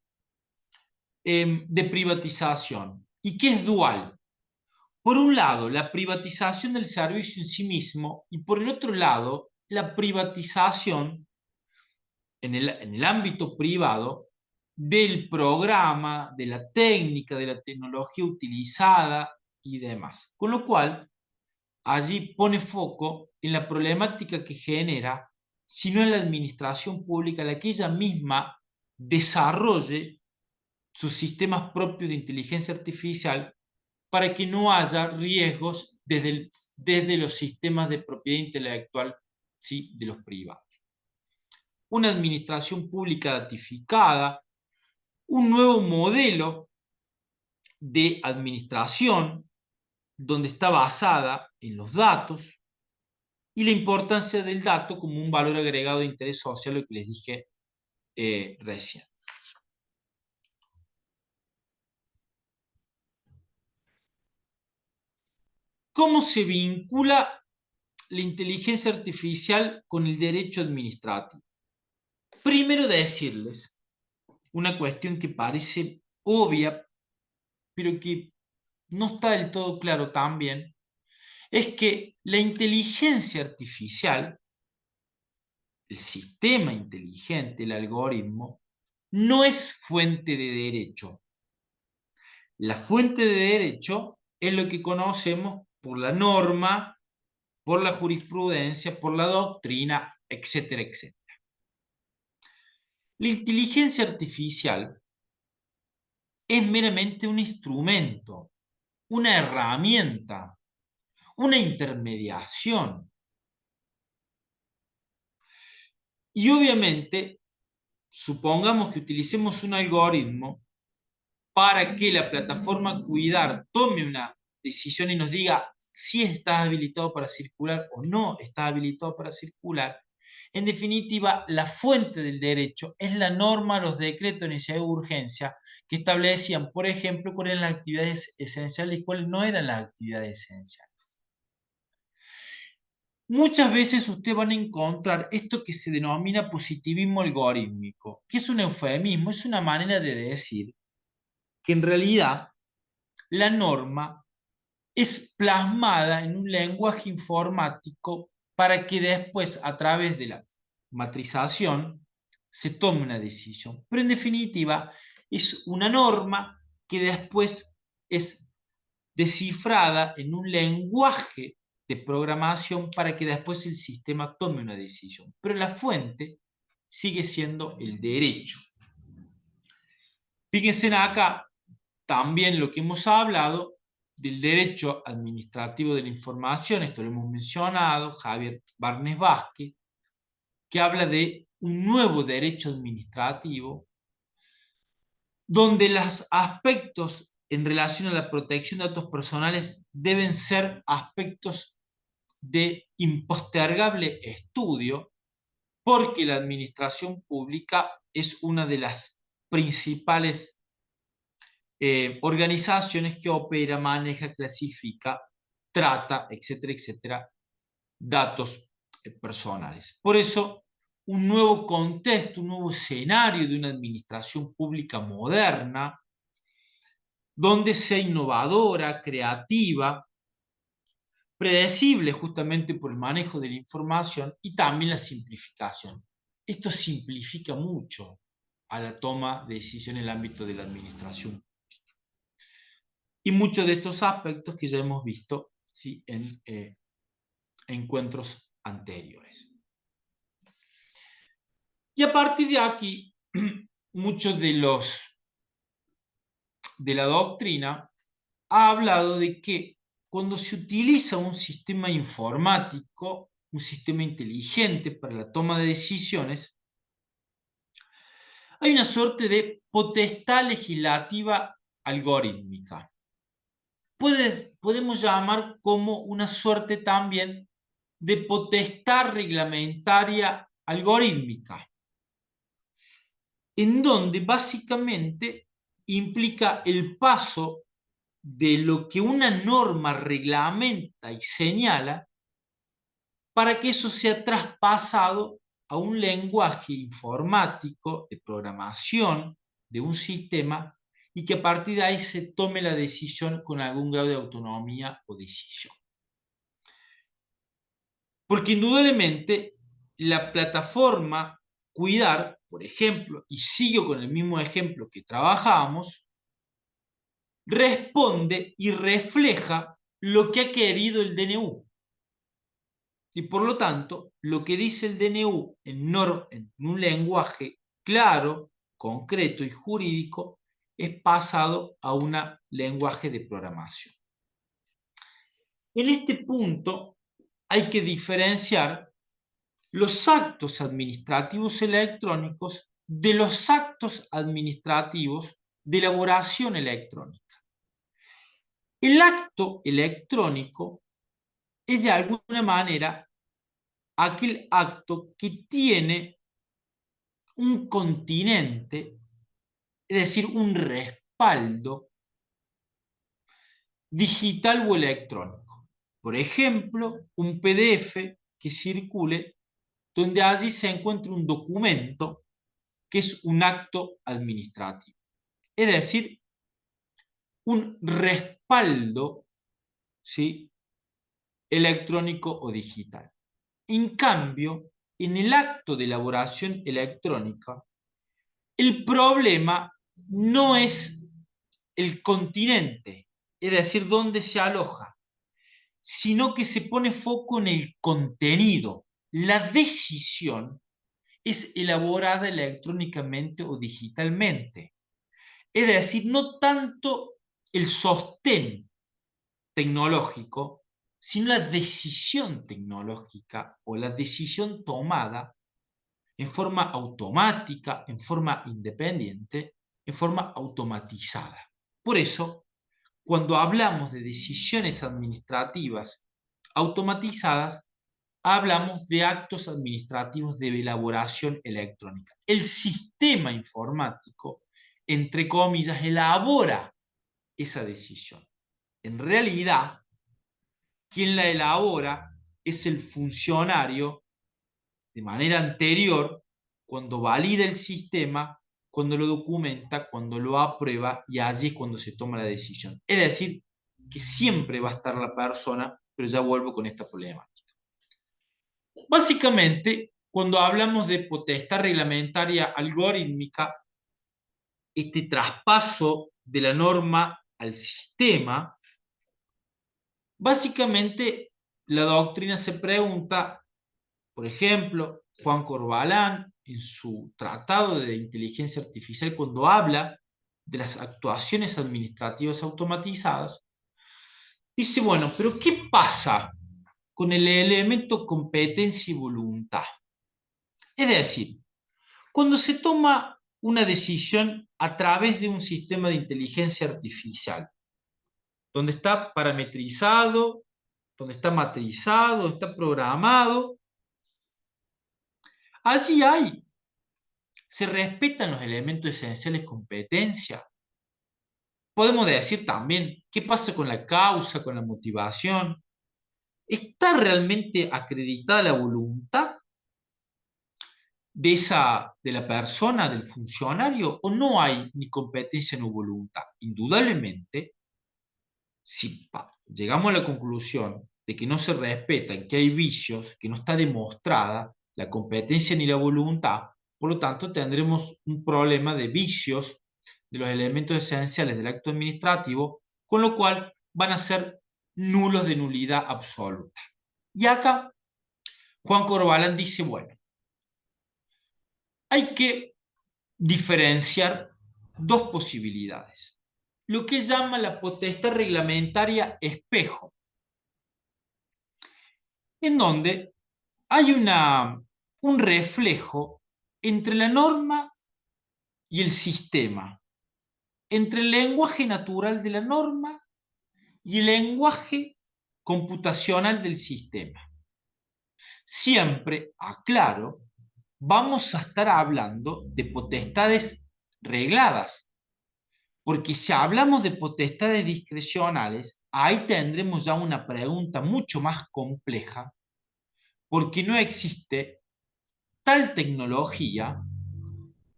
de privatización, y que es dual. Por un lado, la privatización del servicio en sí mismo, y por el otro lado, la privatización en el ámbito privado del programa, de la técnica, de la tecnología utilizada y demás. Con lo cual, allí pone foco en la problemática que genera si no es la administración pública la que ella misma desarrolle sus sistemas propios de inteligencia artificial para que no haya riesgos desde los sistemas de propiedad intelectual, ¿sí?, de los privados. Una administración pública datificada, un nuevo modelo de administración donde está basada en los datos y la importancia del dato como un valor agregado de interés social, lo que les dije recién. ¿Cómo se vincula la inteligencia artificial con el derecho administrativo? Primero decirles una cuestión que parece obvia, pero que no está del todo claro también, es que la inteligencia artificial, el sistema inteligente, el algoritmo, no es fuente de derecho. La fuente de derecho es lo que conocemos por la norma, por la jurisprudencia, por la doctrina, etcétera, etcétera. La inteligencia artificial es meramente un instrumento, una herramienta, una intermediación. Y obviamente, supongamos que utilicemos un algoritmo para que la plataforma Cuidar tome una decisión y nos diga si estás habilitado para circular o no estás habilitado para circular. En definitiva, la fuente del derecho es la norma, los decretos de necesidad de urgencia que establecían, por ejemplo, cuáles eran las actividades esenciales y cuáles no eran las actividades esenciales. Muchas veces ustedes van a encontrar esto que se denomina positivismo algorítmico, que es un eufemismo, es una manera de decir que en realidad la norma es plasmada en un lenguaje informático para que después, a través de la matrización, se tome una decisión. Pero en definitiva, es una norma que después es descifrada en un lenguaje de programación para que después el sistema tome una decisión. Pero la fuente sigue siendo el derecho. Fíjense acá también lo que hemos hablado del derecho administrativo de la información, esto lo hemos mencionado, Javier Barnes Vázquez, que habla de un nuevo derecho administrativo, donde los aspectos en relación a la protección de datos personales deben ser aspectos de impostergable estudio, porque la administración pública es una de las principales organizaciones que opera, maneja, clasifica, trata, etcétera, etcétera, datos personales. Por eso, un nuevo contexto, un nuevo escenario de una administración pública moderna, donde sea innovadora, creativa, predecible justamente por el manejo de la información y también la simplificación. Esto simplifica mucho a la toma de decisión en el ámbito de la administración. Y muchos de estos aspectos que ya hemos visto, ¿sí?, en encuentros anteriores. Y a partir de aquí, muchos de la doctrina ha hablado de que cuando se utiliza un sistema informático, un sistema inteligente para la toma de decisiones, hay una suerte de potestad legislativa algorítmica. Podemos llamar como una suerte también de potestad reglamentaria algorítmica, en donde básicamente implica el paso de lo que una norma reglamenta y señala para que eso sea traspasado a un lenguaje informático de programación de un sistema y que a partir de ahí se tome la decisión con algún grado de autonomía o decisión. Porque indudablemente la plataforma Cuidar, por ejemplo, y sigo con el mismo ejemplo que trabajábamos, responde y refleja lo que ha querido el DNU. Y por lo tanto, lo que dice el DNU en un lenguaje claro, concreto y jurídico es pasado a un lenguaje de programación. En este punto hay que diferenciar los actos administrativos electrónicos de los actos administrativos de elaboración electrónica. El acto electrónico es de alguna manera aquel acto que tiene un continente, es decir, un respaldo digital o electrónico. Por ejemplo, un PDF que circule donde allí se encuentra un documento que es un acto administrativo. Es decir, un respaldo, ¿sí?, electrónico o digital. En cambio, en el acto de elaboración electrónica, el problema no es el continente, es decir, dónde se aloja, sino que se pone foco en el contenido. La decisión es elaborada electrónicamente o digitalmente. Es decir, no tanto el sostén tecnológico, sino la decisión tecnológica o la decisión tomada en forma automática, en forma independiente, en forma automatizada. Por eso, cuando hablamos de decisiones administrativas automatizadas, hablamos de actos administrativos de elaboración electrónica. El sistema informático, entre comillas, elabora esa decisión. En realidad, quien la elabora es el funcionario de manera anterior, cuando valida el sistema, cuando lo documenta, cuando lo aprueba, y allí es cuando se toma la decisión. Es decir, que siempre va a estar la persona, pero ya vuelvo con esta problemática. Básicamente, cuando hablamos de potestad reglamentaria algorítmica, este traspaso de la norma al sistema, básicamente la doctrina se pregunta, por ejemplo, Juan Corbalán, en su Tratado de Inteligencia Artificial, cuando habla de las actuaciones administrativas automatizadas, dice, bueno, pero ¿qué pasa con el elemento competencia y voluntad? Es decir, cuando se toma una decisión a través de un sistema de inteligencia artificial, donde está parametrizado, donde está matrizado, está programado, allí se respetan los elementos esenciales de competencia. Podemos decir también, ¿qué pasa con la causa, con la motivación? ¿Está realmente acreditada la voluntad de la persona, del funcionario, o no hay ni competencia ni voluntad? Indudablemente, si llegamos a la conclusión de que no se respetan, que hay vicios, que no está demostrada la competencia ni la voluntad, por lo tanto tendremos un problema de vicios de los elementos esenciales del acto administrativo, con lo cual van a ser nulos de nulidad absoluta. Y acá Juan Corvalán dice, bueno, hay que diferenciar dos posibilidades. Lo que llama la potestad reglamentaria espejo, en donde hay un reflejo entre la norma y el sistema, entre el lenguaje natural de la norma y el lenguaje computacional del sistema. Siempre, aclaro, vamos a estar hablando de potestades regladas, porque si hablamos de potestades discrecionales, ahí tendremos ya una pregunta mucho más compleja, porque no existe tal tecnología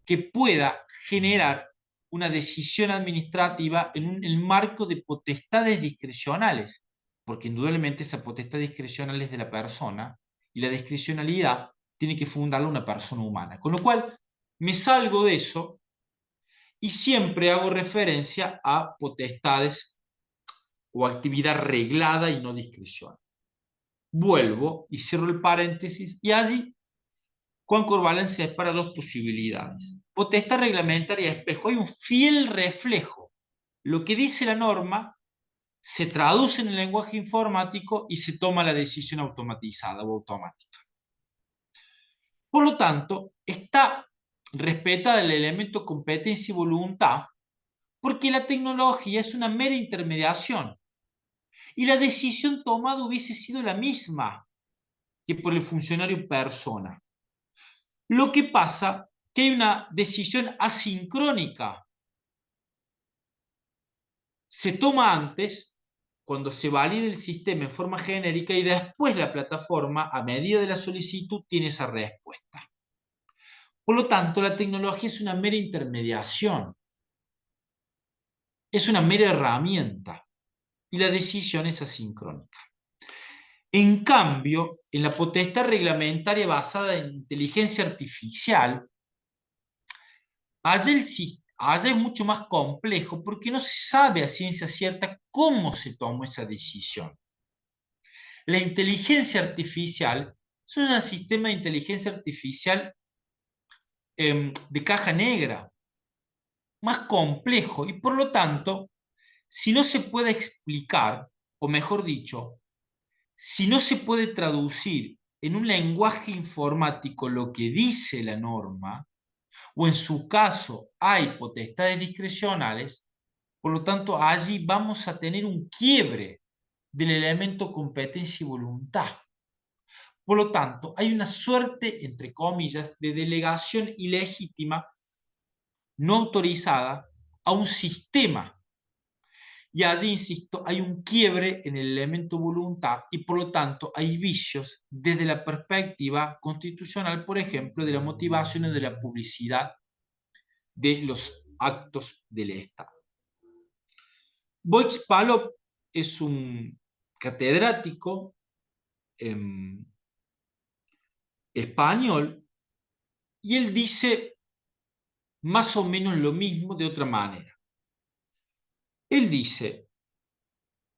que pueda generar una decisión administrativa en el marco de potestades discrecionales, porque indudablemente esa potestad discrecional es de la persona y la discrecionalidad tiene que fundarla una persona humana. Con lo cual, me salgo de eso y siempre hago referencia a potestades o actividad reglada y no discrecional. Vuelvo y cierro el paréntesis y allí Juan Corvalán separa dos posibilidades. Potestad reglamentaria espejo. Hay un fiel reflejo. Lo que dice la norma se traduce en el lenguaje informático y se toma la decisión automatizada o automática. Por lo tanto, está respetada el elemento competencia y voluntad porque la tecnología es una mera intermediación y la decisión tomada hubiese sido la misma que por el funcionario persona. Lo que pasa que hay una decisión asincrónica. Se toma antes, cuando se valida el sistema en forma genérica, y después la plataforma, a medida de la solicitud, tiene esa respuesta. Por lo tanto, la tecnología es una mera intermediación, es una mera herramienta, y la decisión es asincrónica. En cambio, en la potestad reglamentaria basada en inteligencia artificial, allá es mucho más complejo porque no se sabe a ciencia cierta cómo se tomó esa decisión. La inteligencia artificial es un sistema de inteligencia artificial de caja negra, más complejo, y por lo tanto, si no se puede explicar, o mejor dicho, si no se puede traducir en un lenguaje informático lo que dice la norma, o en su caso hay potestades discrecionales, por lo tanto allí vamos a tener un quiebre del elemento competencia y voluntad. Por lo tanto, hay una suerte, entre comillas, de delegación ilegítima no autorizada a un sistema. Y allí, insisto, hay un quiebre en el elemento voluntad y por lo tanto hay vicios desde la perspectiva constitucional, por ejemplo, de la motivación y de la publicidad de los actos del Estado. Voigt-Palop es un catedrático español y él dice más o menos lo mismo de otra manera. Él dice,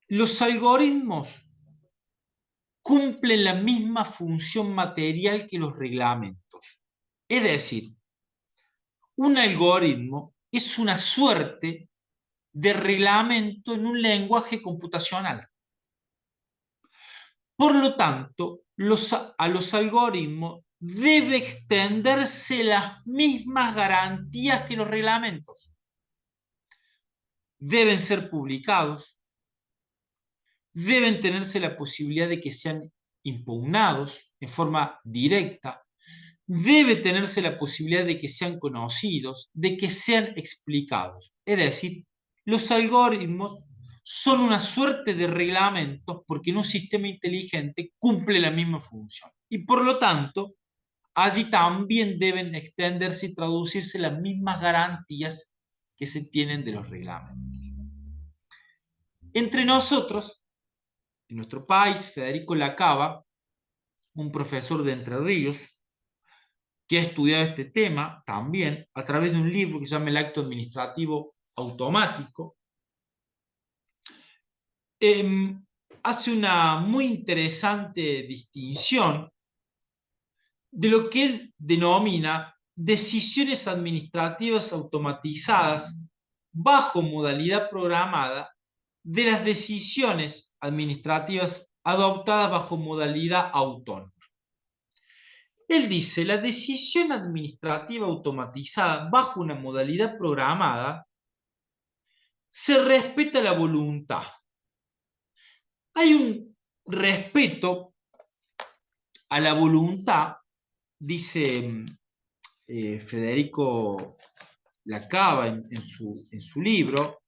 los algoritmos cumplen la misma función material que los reglamentos. Es decir, un algoritmo es una suerte de reglamento en un lenguaje computacional. Por lo tanto, a los algoritmos debe extenderse las mismas garantías que los reglamentos. Deben ser publicados, deben tenerse la posibilidad de que sean impugnados en forma directa, debe tenerse la posibilidad de que sean conocidos, de que sean explicados. Es decir, los algoritmos son una suerte de reglamentos porque en un sistema inteligente cumple la misma función. Y por lo tanto, allí también deben extenderse y traducirse las mismas garantías que se tienen de los reglamentos. Entre nosotros, en nuestro país, Federico Lacava, un profesor de Entre Ríos, que ha estudiado este tema también a través de un libro que se llama El acto administrativo automático. Hace una muy interesante distinción de lo que él denomina decisiones administrativas automatizadas bajo modalidad programada de las decisiones administrativas adoptadas bajo modalidad autónoma. Él dice, la decisión administrativa automatizada bajo una modalidad programada se respeta la voluntad. Hay un respeto a la voluntad, dice Federico Lacava en su libro,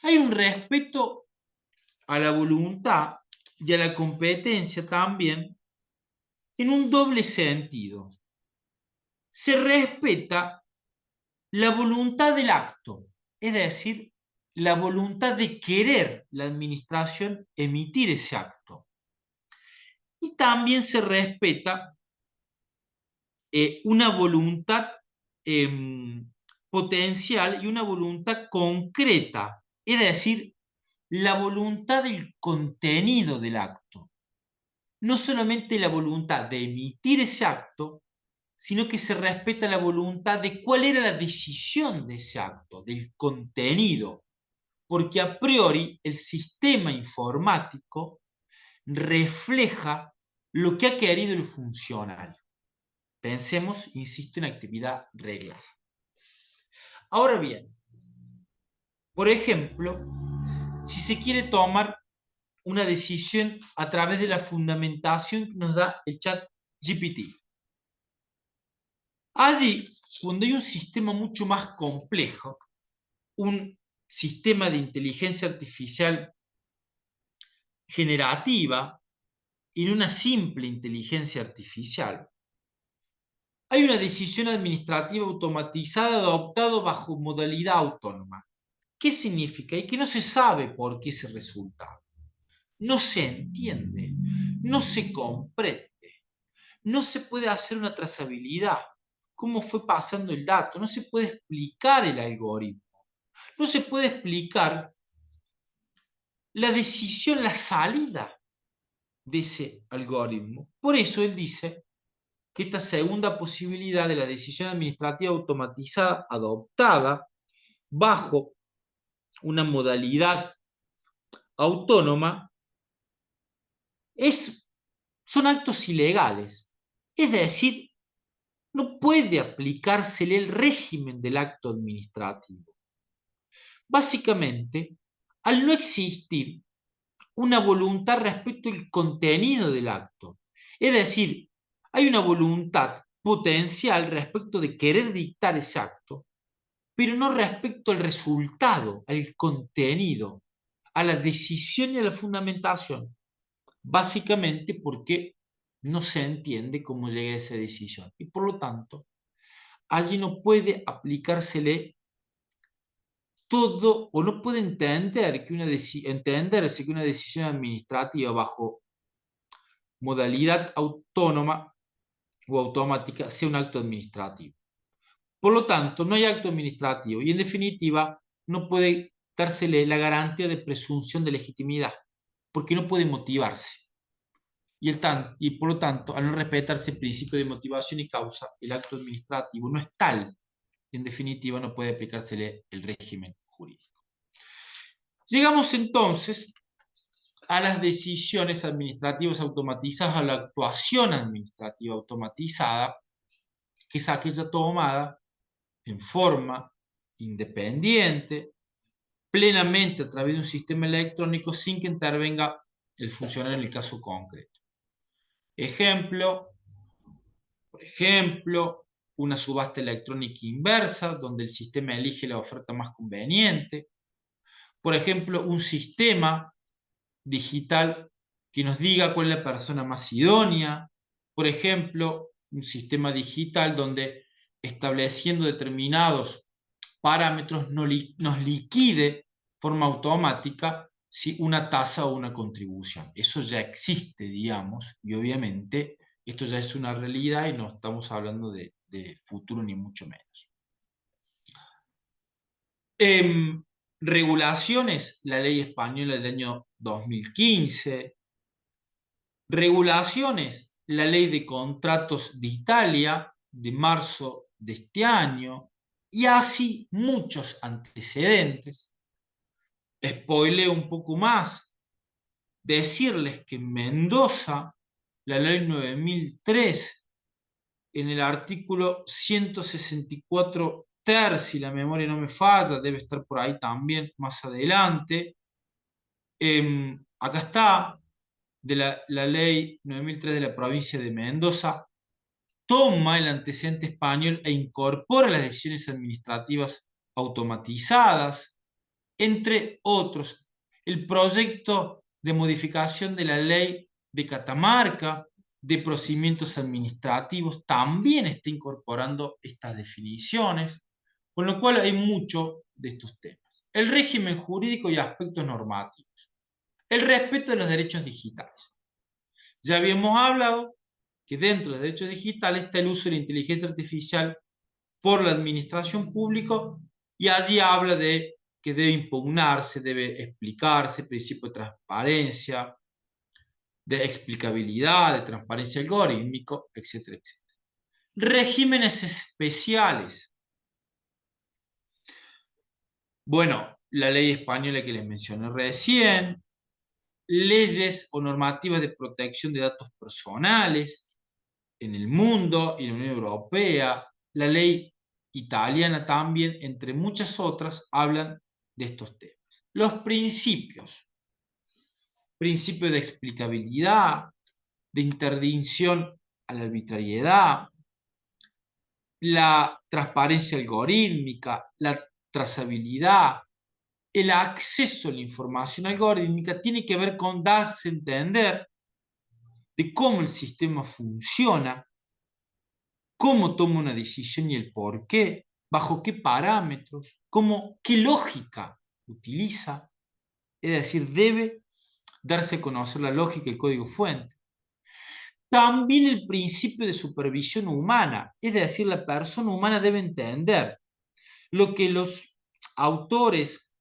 hay un respeto a la voluntad y a la competencia también en un doble sentido. Se respeta la voluntad del acto, es decir, la voluntad de querer la administración emitir ese acto. Y también se respeta una voluntad potencial y una voluntad concreta, es decir, la voluntad del contenido del acto. No solamente la voluntad de emitir ese acto, sino que se respeta la voluntad de cuál era la decisión de ese acto, del contenido, porque a priori el sistema informático refleja lo que ha querido el funcionario. Pensemos, insisto, en actividad reglada. Ahora bien, por ejemplo, si se quiere tomar una decisión a través de la fundamentación que nos da el chat GPT. Allí, cuando hay un sistema mucho más complejo, un sistema de inteligencia artificial generativa y no una simple inteligencia artificial, hay una decisión administrativa automatizada adoptada bajo modalidad autónoma. ¿Qué significa? Y que no se sabe por qué ese resultado. No se entiende, no se comprende, no se puede hacer una trazabilidad. ¿Cómo fue pasando el dato? No se puede explicar el algoritmo. No se puede explicar la decisión, la salida de ese algoritmo. Por eso él dice que esta segunda posibilidad de la decisión administrativa automatizada adoptada bajo una modalidad autónoma son actos ilegales. Es decir, no puede aplicársele el régimen del acto administrativo. Básicamente, al no existir una voluntad respecto al contenido del acto, es decir, hay una voluntad potencial respecto de querer dictar ese acto, pero no respecto al resultado, al contenido, a la decisión y a la fundamentación, básicamente porque no se entiende cómo llega a esa decisión y por lo tanto allí no puede aplicársele todo o no puede entenderse que una decisión administrativa bajo modalidad autónoma o automática sea un acto administrativo. Por lo tanto, no hay acto administrativo y en definitiva no puede dársele la garantía de presunción de legitimidad porque no puede motivarse. Y por lo tanto, al no respetarse el principio de motivación y causa, el acto administrativo no es tal. En definitiva, no puede aplicársele el régimen jurídico. Llegamos entonces a las decisiones administrativas automatizadas, a la actuación administrativa automatizada, que es aquella tomada en forma independiente, plenamente a través de un sistema electrónico sin que intervenga el funcionario en el caso concreto. Por ejemplo, una subasta electrónica inversa, donde el sistema elige la oferta más conveniente. Por ejemplo, un sistema digital que nos diga cuál es la persona más idónea. Por ejemplo, un sistema digital donde estableciendo determinados parámetros nos liquide de forma automática si una tasa o una contribución. Eso ya existe, digamos, y obviamente Esto ya es una realidad y no estamos hablando de futuro ni mucho menos. Regulaciones, la ley española del año 2015. Regulaciones, la ley de contratos de Italia de marzo de este año, y así muchos antecedentes. Spoileo un poco más, decirles que en Mendoza, la ley 9003, en el artículo 164 ter, si la memoria no me falla, debe estar por ahí también más adelante. Acá está, de la ley 9003 de la provincia de Mendoza, toma el antecedente español e incorpora las decisiones administrativas automatizadas, entre otros. El proyecto de modificación de la ley de Catamarca de procedimientos administrativos también está incorporando estas definiciones, con lo cual hay mucho de estos temas. El régimen jurídico y aspectos normativos. El respeto de los derechos digitales. Ya habíamos hablado que dentro de los derechos digitales está el uso de la inteligencia artificial por la administración pública, y allí habla de que debe impugnarse, debe explicarse, principio de transparencia, de explicabilidad, de transparencia algorítmico, etcétera, etcétera. Regímenes especiales. Bueno, la ley española que les mencioné recién, leyes o normativas de protección de datos personales en el mundo y en la Unión Europea, la ley italiana también, entre muchas otras, hablan de estos temas. Los principios. Principio de explicabilidad, de interdicción a la arbitrariedad, la transparencia algorítmica, la trazabilidad, el acceso a la información algorítmica tiene que ver con darse a entender de cómo el sistema funciona, cómo toma una decisión y el por qué, bajo qué parámetros, qué lógica utiliza. Es decir, debe darse a conocer la lógica y el código fuente. También el principio de supervisión humana, es decir, la persona humana debe entender lo que los autores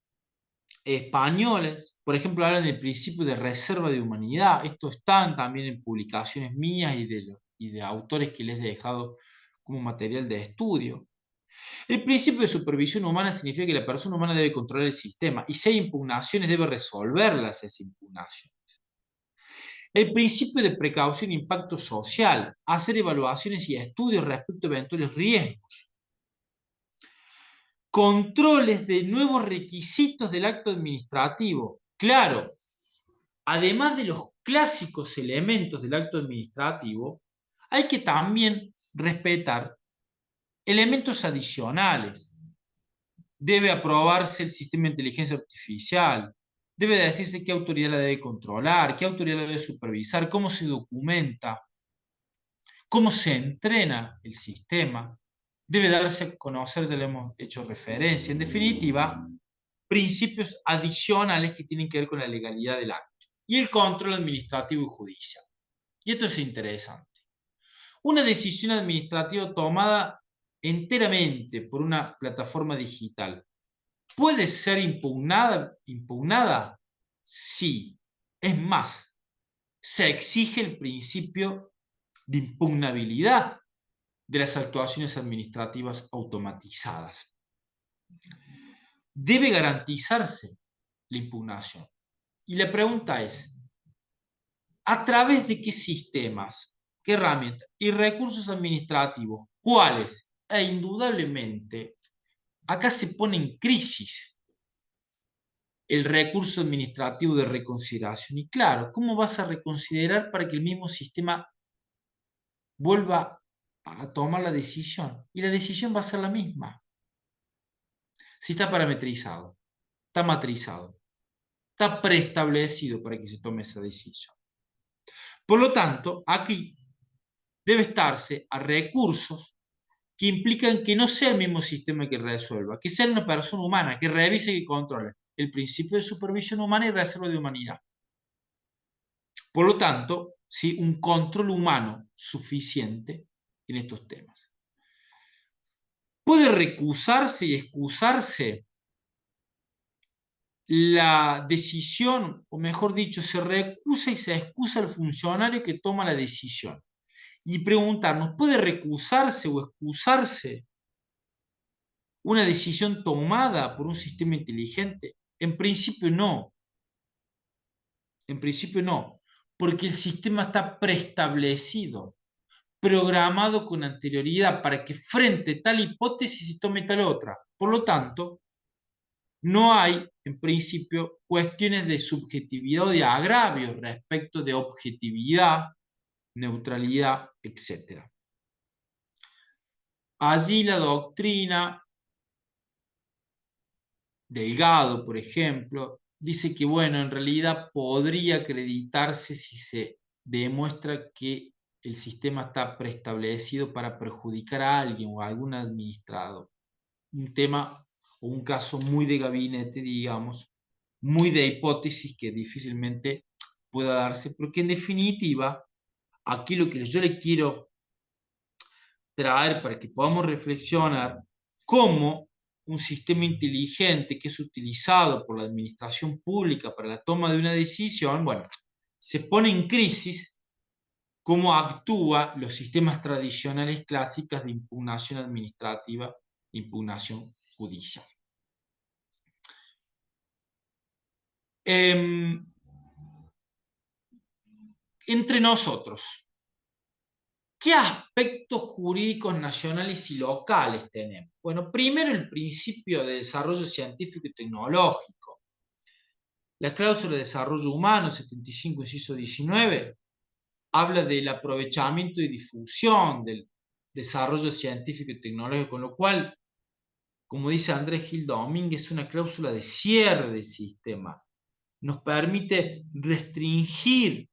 españoles, por ejemplo, hablan del principio de reserva de humanidad. Esto está también en publicaciones mías y de autores que les he dejado como material de estudio. El principio de supervisión humana significa que la persona humana debe controlar el sistema y si hay impugnaciones debe resolverlas esas impugnaciones. El principio de precaución e impacto social, hacer evaluaciones y estudios respecto a eventuales riesgos. Controles de nuevos requisitos del acto administrativo. Claro, además de los clásicos elementos del acto administrativo, hay que también respetar elementos adicionales. Debe aprobarse el sistema de inteligencia artificial, debe decirse qué autoridad la debe controlar, qué autoridad la debe supervisar, cómo se documenta, cómo se entrena el sistema, debe darse a conocer, ya le hemos hecho referencia. En definitiva, principios adicionales que tienen que ver con la legalidad del acto y el control administrativo y judicial. Y esto es interesante. Una decisión administrativa tomada enteramente por una plataforma digital ¿puede ser impugnada? Sí. Es más, se exige el principio de impugnabilidad de las actuaciones administrativas automatizadas. Debe garantizarse la impugnación. Y la pregunta es, ¿a través de qué sistemas, qué herramientas y recursos administrativos, cuáles? E indudablemente, acá se pone en crisis el recurso administrativo de reconsideración. Y claro, ¿cómo vas a reconsiderar para que el mismo sistema vuelva a tomar la decisión? Y la decisión va a ser la misma. Si está parametrizado, está matrizado, está preestablecido para que se tome esa decisión. Por lo tanto, aquí debe estarse a recursos que implican que no sea el mismo sistema que resuelva, que sea una persona humana, que revise y controle el principio de supervisión humana y reserva de humanidad. Por lo tanto, ¿sí? Un control humano suficiente en estos temas. Puede recusarse y excusarse la decisión, o mejor dicho, se recusa y se excusa el funcionario que toma la decisión. Y preguntarnos, ¿puede recusarse o excusarse una decisión tomada por un sistema inteligente? En principio no. En principio no, porque el sistema está preestablecido, programado con anterioridad para que frente a tal hipótesis se tome tal otra. Por lo tanto, no hay, en principio, cuestiones de subjetividad o de agravio respecto de objetividad, neutralidad, etc. Allí la doctrina, Delgado, por ejemplo, dice que, bueno, en realidad podría acreditarse si se demuestra que el sistema está preestablecido para perjudicar a alguien o a algún administrado. Un tema o un caso muy de gabinete, digamos, muy de hipótesis que difícilmente pueda darse, porque en definitiva, aquí lo que yo le quiero traer para que podamos reflexionar cómo un sistema inteligente que es utilizado por la administración pública para la toma de una decisión, bueno, se pone en crisis cómo actúan los sistemas tradicionales clásicos de impugnación administrativa, impugnación judicial. Entre nosotros, ¿qué aspectos jurídicos nacionales y locales tenemos? Bueno, primero el principio de desarrollo científico y tecnológico. La cláusula de desarrollo humano, 75, inciso 19, habla del aprovechamiento y difusión del desarrollo científico y tecnológico, con lo cual, como dice Andrés Gil Domínguez, es una cláusula de cierre del sistema. Nos permite restringir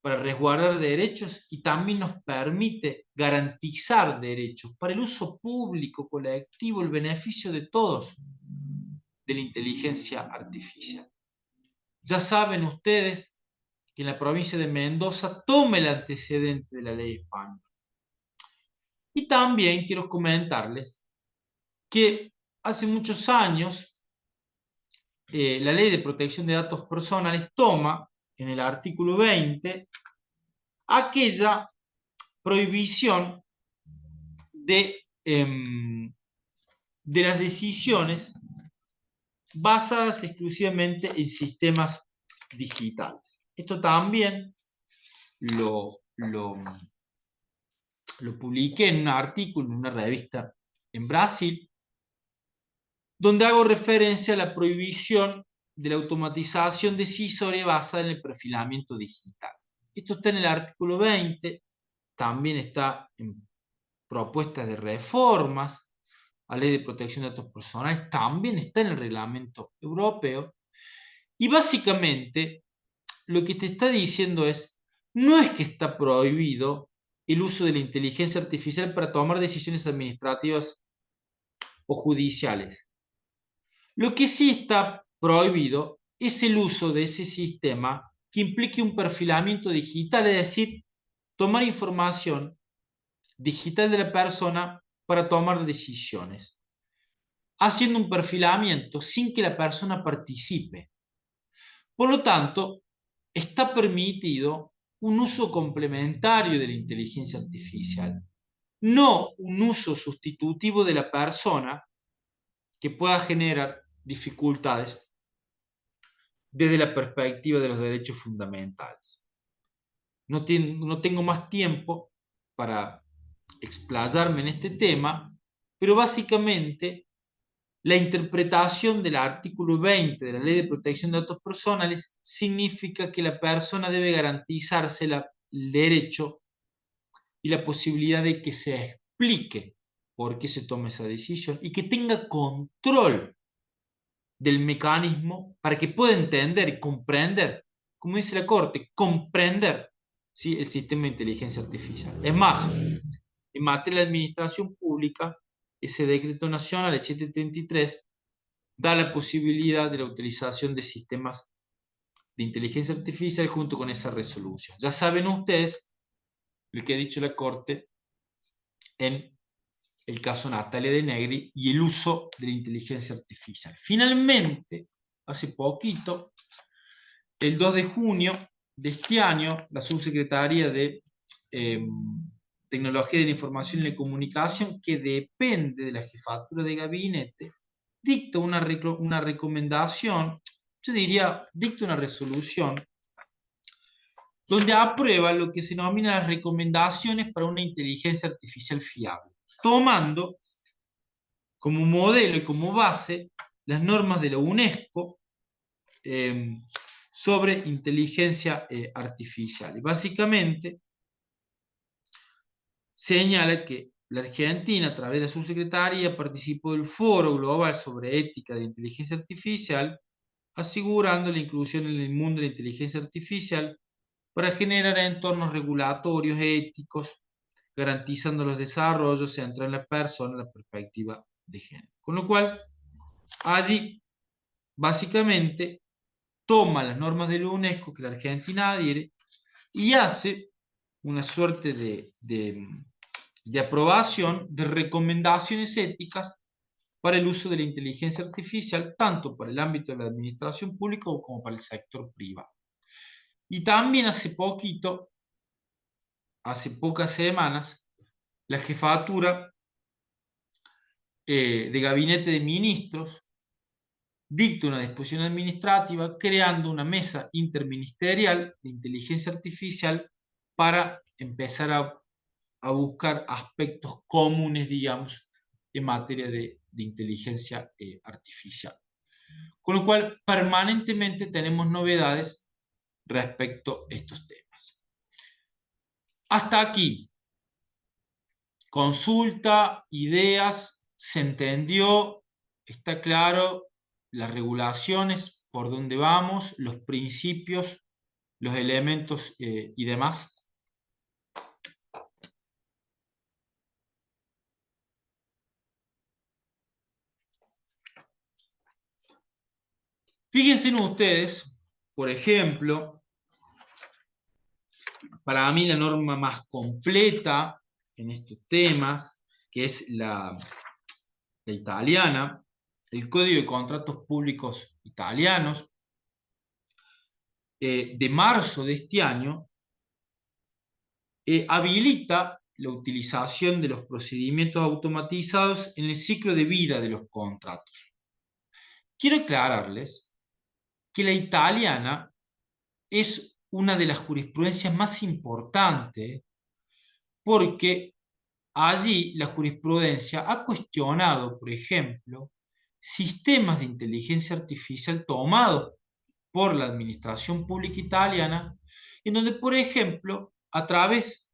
para resguardar derechos y también nos permite garantizar derechos para el uso público, colectivo, el beneficio de todos de la inteligencia artificial. Ya saben ustedes que en la provincia de Mendoza toma el antecedente de la ley española. Y también quiero comentarles que hace muchos años la ley de protección de datos personales toma en el artículo 20 aquella prohibición de las decisiones basadas exclusivamente en sistemas digitales. Esto también lo publiqué en un artículo en una revista en Brasil, donde hago referencia a la prohibición de la automatización decisoria basada en el perfilamiento digital. Esto está en el artículo 20, también está en propuestas de reformas a la ley de protección de datos personales, también está en el reglamento europeo, y básicamente lo que te está diciendo es, no es que está prohibido el uso de la inteligencia artificial para tomar decisiones administrativas o judiciales. Lo que sí está prohibido es el uso de ese sistema que implique un perfilamiento digital, es decir, tomar información digital de la persona para tomar decisiones, haciendo un perfilamiento sin que la persona participe. Por lo tanto, está permitido un uso complementario de la inteligencia artificial, no un uso sustitutivo de la persona que pueda generar dificultades desde la perspectiva de los derechos fundamentales. No tengo más tiempo para explayarme en este tema, pero básicamente la interpretación del artículo 20 de la Ley de Protección de Datos Personales significa que la persona debe garantizarse el derecho y la posibilidad de que se explique por qué se toma esa decisión y que tenga control del mecanismo para que pueda entender y comprender, como dice la Corte, comprender, ¿sí?, el sistema de inteligencia artificial. Es más, en materia de administración pública, ese decreto nacional, el 733, da la posibilidad de la utilización de sistemas de inteligencia artificial junto con esa resolución. Ya saben ustedes lo que ha dicho la Corte en el caso Natalia de Negri y el uso de la inteligencia artificial. Finalmente, hace poquito, el 2 de junio de este año, la Subsecretaría de Tecnología de la Información y la Comunicación, que depende de la Jefatura de Gabinete, dicta una recomendación, yo diría, dicta una resolución, donde aprueba lo que se denomina las recomendaciones para una inteligencia artificial fiable, tomando como modelo y como base las normas de la UNESCO sobre inteligencia artificial. Y básicamente señala que la Argentina, a través de su secretaría, participó del Foro Global sobre Ética de la Inteligencia Artificial, asegurando la inclusión en el mundo de la inteligencia artificial para generar entornos regulatorios éticos, garantizando los desarrollos centrados en la persona, en la perspectiva de género. Con lo cual, allí, básicamente, toma las normas de la UNESCO que la Argentina adhiere y hace una suerte de aprobación de recomendaciones éticas para el uso de la inteligencia artificial, tanto para el ámbito de la administración pública como para el sector privado. Y también hace poquito, hace pocas semanas, la jefatura de gabinete de ministros dicta una disposición administrativa creando una mesa interministerial de inteligencia artificial para empezar a buscar aspectos comunes, digamos, en materia de inteligencia artificial. Con lo cual, permanentemente tenemos novedades respecto a estos temas. Hasta aquí. Consulta, ideas, se entendió, está claro las regulaciones, por dónde vamos, los principios, los elementos y demás. Fíjense ustedes, por ejemplo, para mí la norma más completa en estos temas, que es la italiana, el Código de Contratos Públicos Italianos, de marzo de este año, habilita la utilización de los procedimientos automatizados en el ciclo de vida de los contratos. Quiero aclararles que la italiana es una de las jurisprudencias más importantes porque allí la jurisprudencia ha cuestionado, por ejemplo, sistemas de inteligencia artificial tomados por la administración pública italiana, en donde, por ejemplo, a través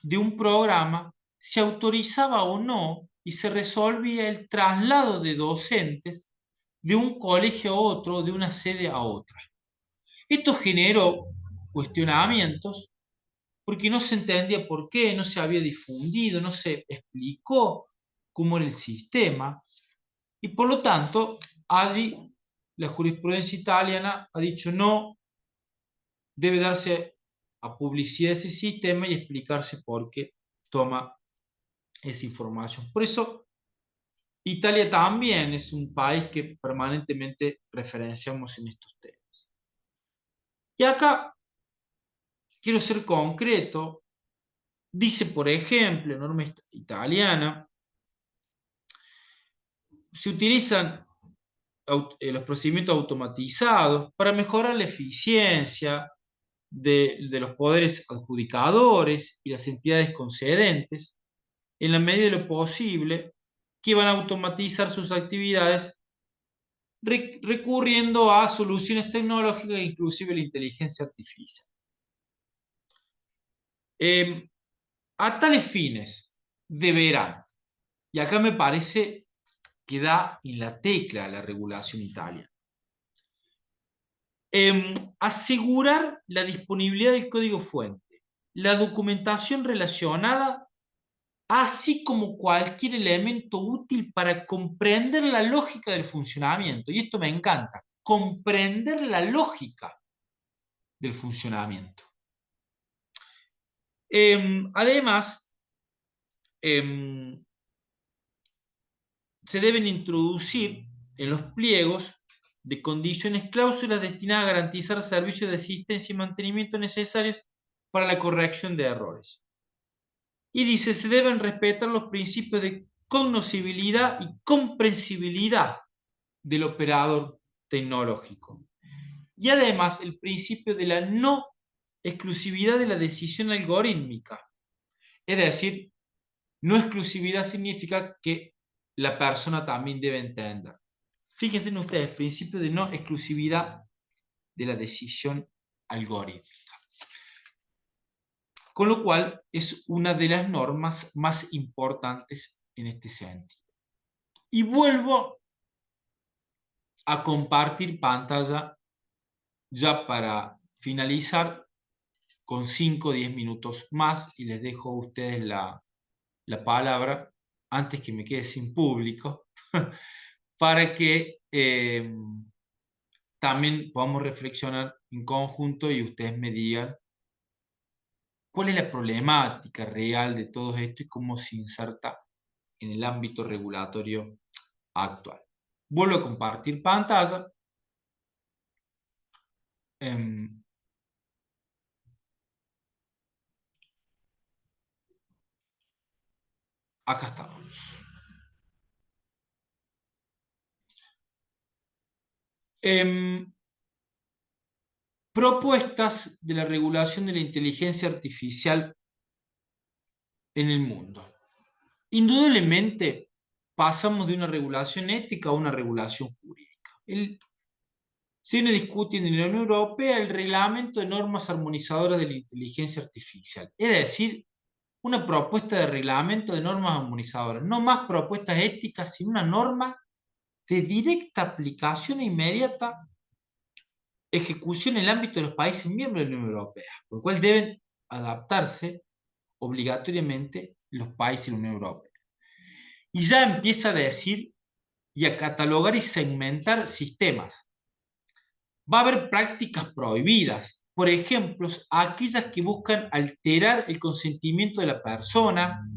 de un programa se autorizaba o no y se resolvía el traslado de docentes de un colegio a otro, de una sede a otra. Esto generó cuestionamientos porque no se entendía por qué, no se había difundido, no se explicó cómo era el sistema y por lo tanto allí la jurisprudencia italiana ha dicho no, debe darse a publicidad ese sistema y explicarse por qué toma esa información. Por eso Italia también es un país que permanentemente referenciamos en estos temas. Y acá quiero ser concreto. Dice, por ejemplo, en norma italiana, se utilizan los procedimientos automatizados para mejorar la eficiencia de los poderes adjudicadores y las entidades concedentes, en la medida de lo posible, que van a automatizar sus actividades recurriendo a soluciones tecnológicas, inclusive la inteligencia artificial. A tales fines deberán, y acá me parece que da en la tecla la regulación italiana, asegurar la disponibilidad del código fuente, la documentación relacionada, así como cualquier elemento útil para comprender la lógica del funcionamiento. Y esto me encanta, comprender la lógica del funcionamiento. Además, se deben introducir en los pliegos de condiciones cláusulas destinadas a garantizar servicios de asistencia y mantenimiento necesarios para la corrección de errores. Y dice, se deben respetar los principios de cognoscibilidad y comprensibilidad del operador tecnológico. Y además el principio de la no exclusividad de la decisión algorítmica. Es decir, no exclusividad significa que la persona también debe entender. Fíjense en ustedes, principio de no exclusividad de la decisión algorítmica. Con lo cual es una de las normas más importantes en este sentido. Y vuelvo a compartir pantalla ya para finalizar con 5 o 10 minutos más y les dejo a ustedes la palabra antes que me quede sin público para que también podamos reflexionar en conjunto y ustedes me digan cuál es la problemática real de todo esto y cómo se inserta en el ámbito regulatorio actual. Vuelvo a compartir pantalla. Acá estamos. Propuestas de la regulación de la inteligencia artificial en el mundo. Indudablemente pasamos de una regulación ética a una regulación jurídica. Se viene discutiendo en la Unión Europea el reglamento de normas armonizadoras de la inteligencia artificial. Es decir, una propuesta de reglamento de normas armonizadoras. No más propuestas éticas, sino una norma de directa aplicación e inmediata ejecución en el ámbito de los países miembros de la Unión Europea, por lo cual deben adaptarse obligatoriamente los países de la Unión Europea. Y ya empieza a decir y a catalogar y segmentar sistemas. Va a haber prácticas prohibidas, por ejemplo, aquellas que buscan alterar el consentimiento de la persona.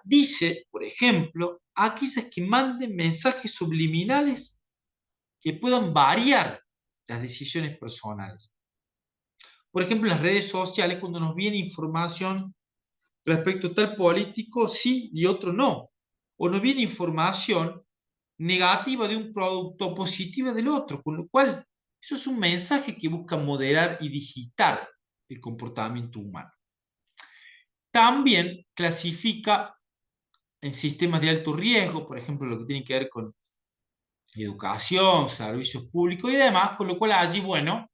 Dice, por ejemplo, aquellas que manden mensajes subliminales que puedan variar las decisiones personales. Por ejemplo, en las redes sociales, cuando nos viene información respecto a tal político, sí y otro no. O nos viene información negativa de un producto, positiva del otro, con lo cual eso es un mensaje que busca moderar y digitar el comportamiento humano. También clasifica en sistemas de alto riesgo, por ejemplo, lo que tiene que ver con educación, servicios públicos y demás, con lo cual allí, bueno,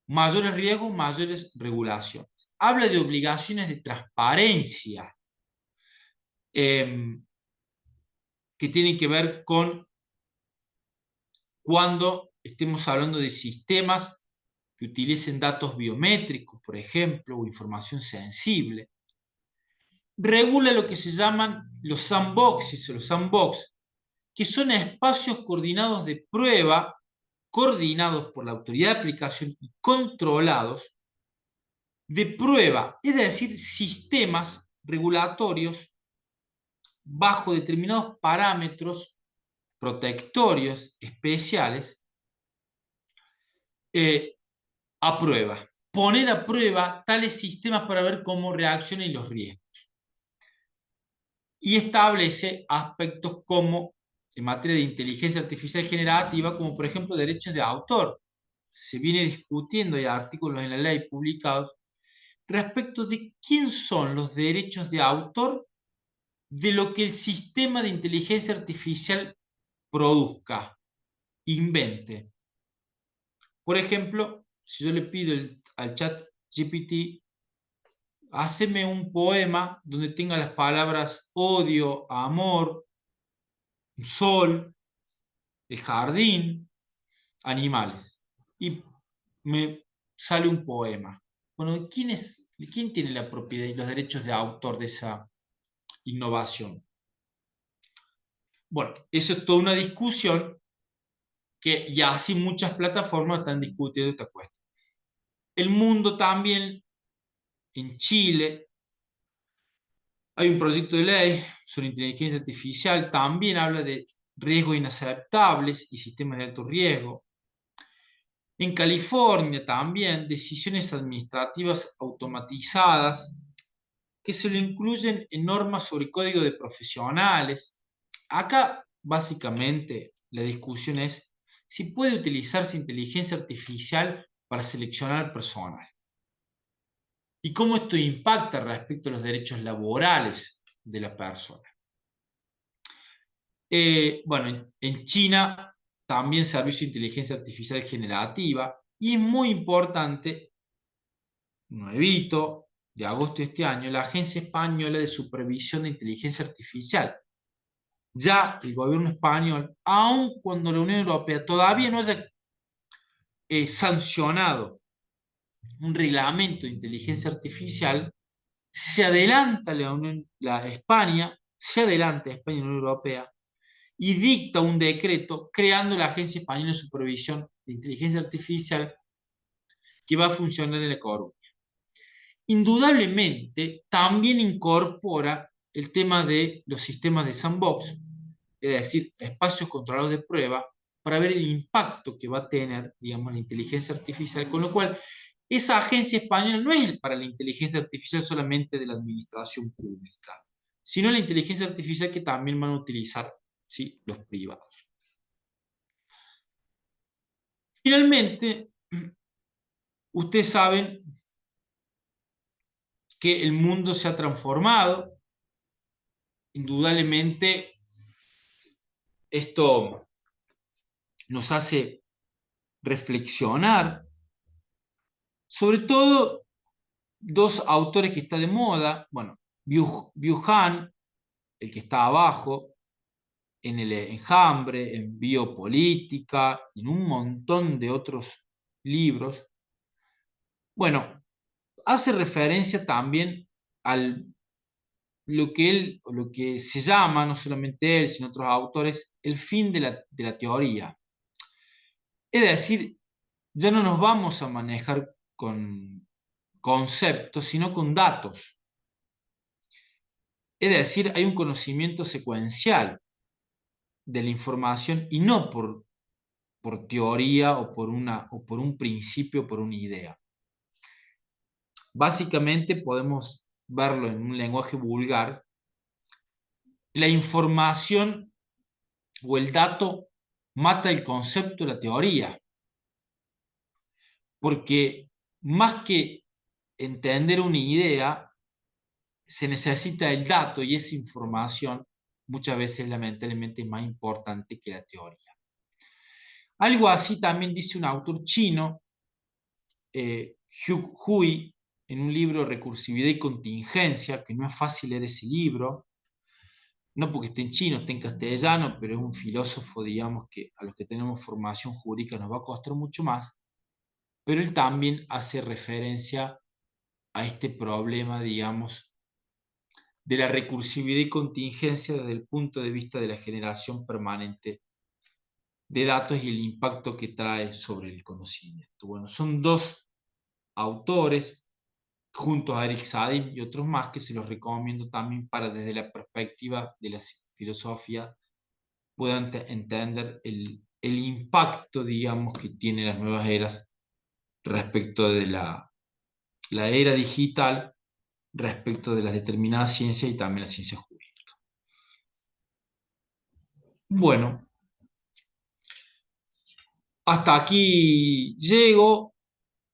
mayores riesgos, mayores regulaciones. Habla de obligaciones de transparencia que tienen que ver con cuando estemos hablando de sistemas que utilicen datos biométricos, por ejemplo, o información sensible. Regula lo que se llaman los sandboxes o los sandbox, que son espacios coordinados de prueba, coordinados por la autoridad de aplicación y controlados de prueba, es decir, sistemas regulatorios bajo determinados parámetros protectorios especiales a prueba. Poner a prueba tales sistemas para ver cómo reaccionan y los riesgos. Y establece aspectos como, en materia de inteligencia artificial generativa, como por ejemplo derechos de autor. Se viene discutiendo, hay artículos en la ley publicados, respecto de quién son los derechos de autor de lo que el sistema de inteligencia artificial produzca, invente. Por ejemplo, si yo le pido al chat GPT, haceme un poema donde tenga las palabras odio, amor, sol, el jardín, animales. Y me sale un poema. Bueno, ¿quién tiene la propiedad y los derechos de autor de esa innovación? Bueno, eso es toda una discusión y así muchas plataformas están discutiendo esta cuestión. El mundo también, en Chile, hay un proyecto de ley sobre inteligencia artificial, también habla de riesgos inaceptables y sistemas de alto riesgo. En California también decisiones administrativas automatizadas que se lo incluyen en normas sobre código de profesionales. Acá, básicamente, la discusión es si puede utilizarse inteligencia artificial para seleccionar personal y cómo esto impacta respecto a los derechos laborales de la persona. Bueno, en China también servicio de inteligencia artificial generativa y es muy importante, nuevito, de agosto de este año, la Agencia Española de Supervisión de Inteligencia Artificial. Ya el gobierno español, aun cuando la Unión Europea todavía no haya sancionado un reglamento de inteligencia artificial, se adelanta España, se adelanta España y la Unión Europea y dicta un decreto creando la Agencia Española de Supervisión de Inteligencia Artificial que va a funcionar en la Coruña. Indudablemente, también incorpora el tema de los sistemas de sandbox, es decir, espacios controlados de prueba, para ver el impacto que va a tener, digamos, la inteligencia artificial, con lo cual esa agencia española no es para la inteligencia artificial solamente de la administración pública, sino la inteligencia artificial que también van a utilizar, ¿sí?, los privados. Finalmente, ustedes saben que el mundo se ha transformado. Indudablemente, esto nos hace reflexionar, sobre todo dos autores que están de moda, bueno, Byung Han, el que está abajo, en El Enjambre, en Biopolítica, y en un montón de otros libros. Bueno, hace referencia también al lo que se llama, no solamente él, sino otros autores, el fin de la teoría. Es decir, ya no nos vamos a manejar con conceptos, sino con datos. Es decir, hay un conocimiento secuencial de la información y no por teoría o por un principio o por una idea. Básicamente podemos verlo en un lenguaje vulgar. La información o el dato mata el concepto de la teoría, porque más que entender una idea, se necesita el dato y esa información muchas veces lamentablemente es más importante que la teoría. Algo así también dice un autor chino, Hugh Hui, en un libro Recursividad y Contingencia, que no es fácil leer ese libro, no porque esté en chino, esté en castellano, pero es un filósofo, digamos, que a los que tenemos formación jurídica nos va a costar mucho más, pero él también hace referencia a este problema, digamos, de la recursividad y contingencia desde el punto de vista de la generación permanente de datos y el impacto que trae sobre el conocimiento. Bueno, son dos autores, junto a Eric Sadim y otros más, que se los recomiendo también para desde la perspectiva de la filosofía puedan entender el impacto, digamos, que tienen las nuevas eras respecto de la era digital, respecto de las determinadas ciencias y también la ciencia jurídica. Bueno, hasta aquí llego,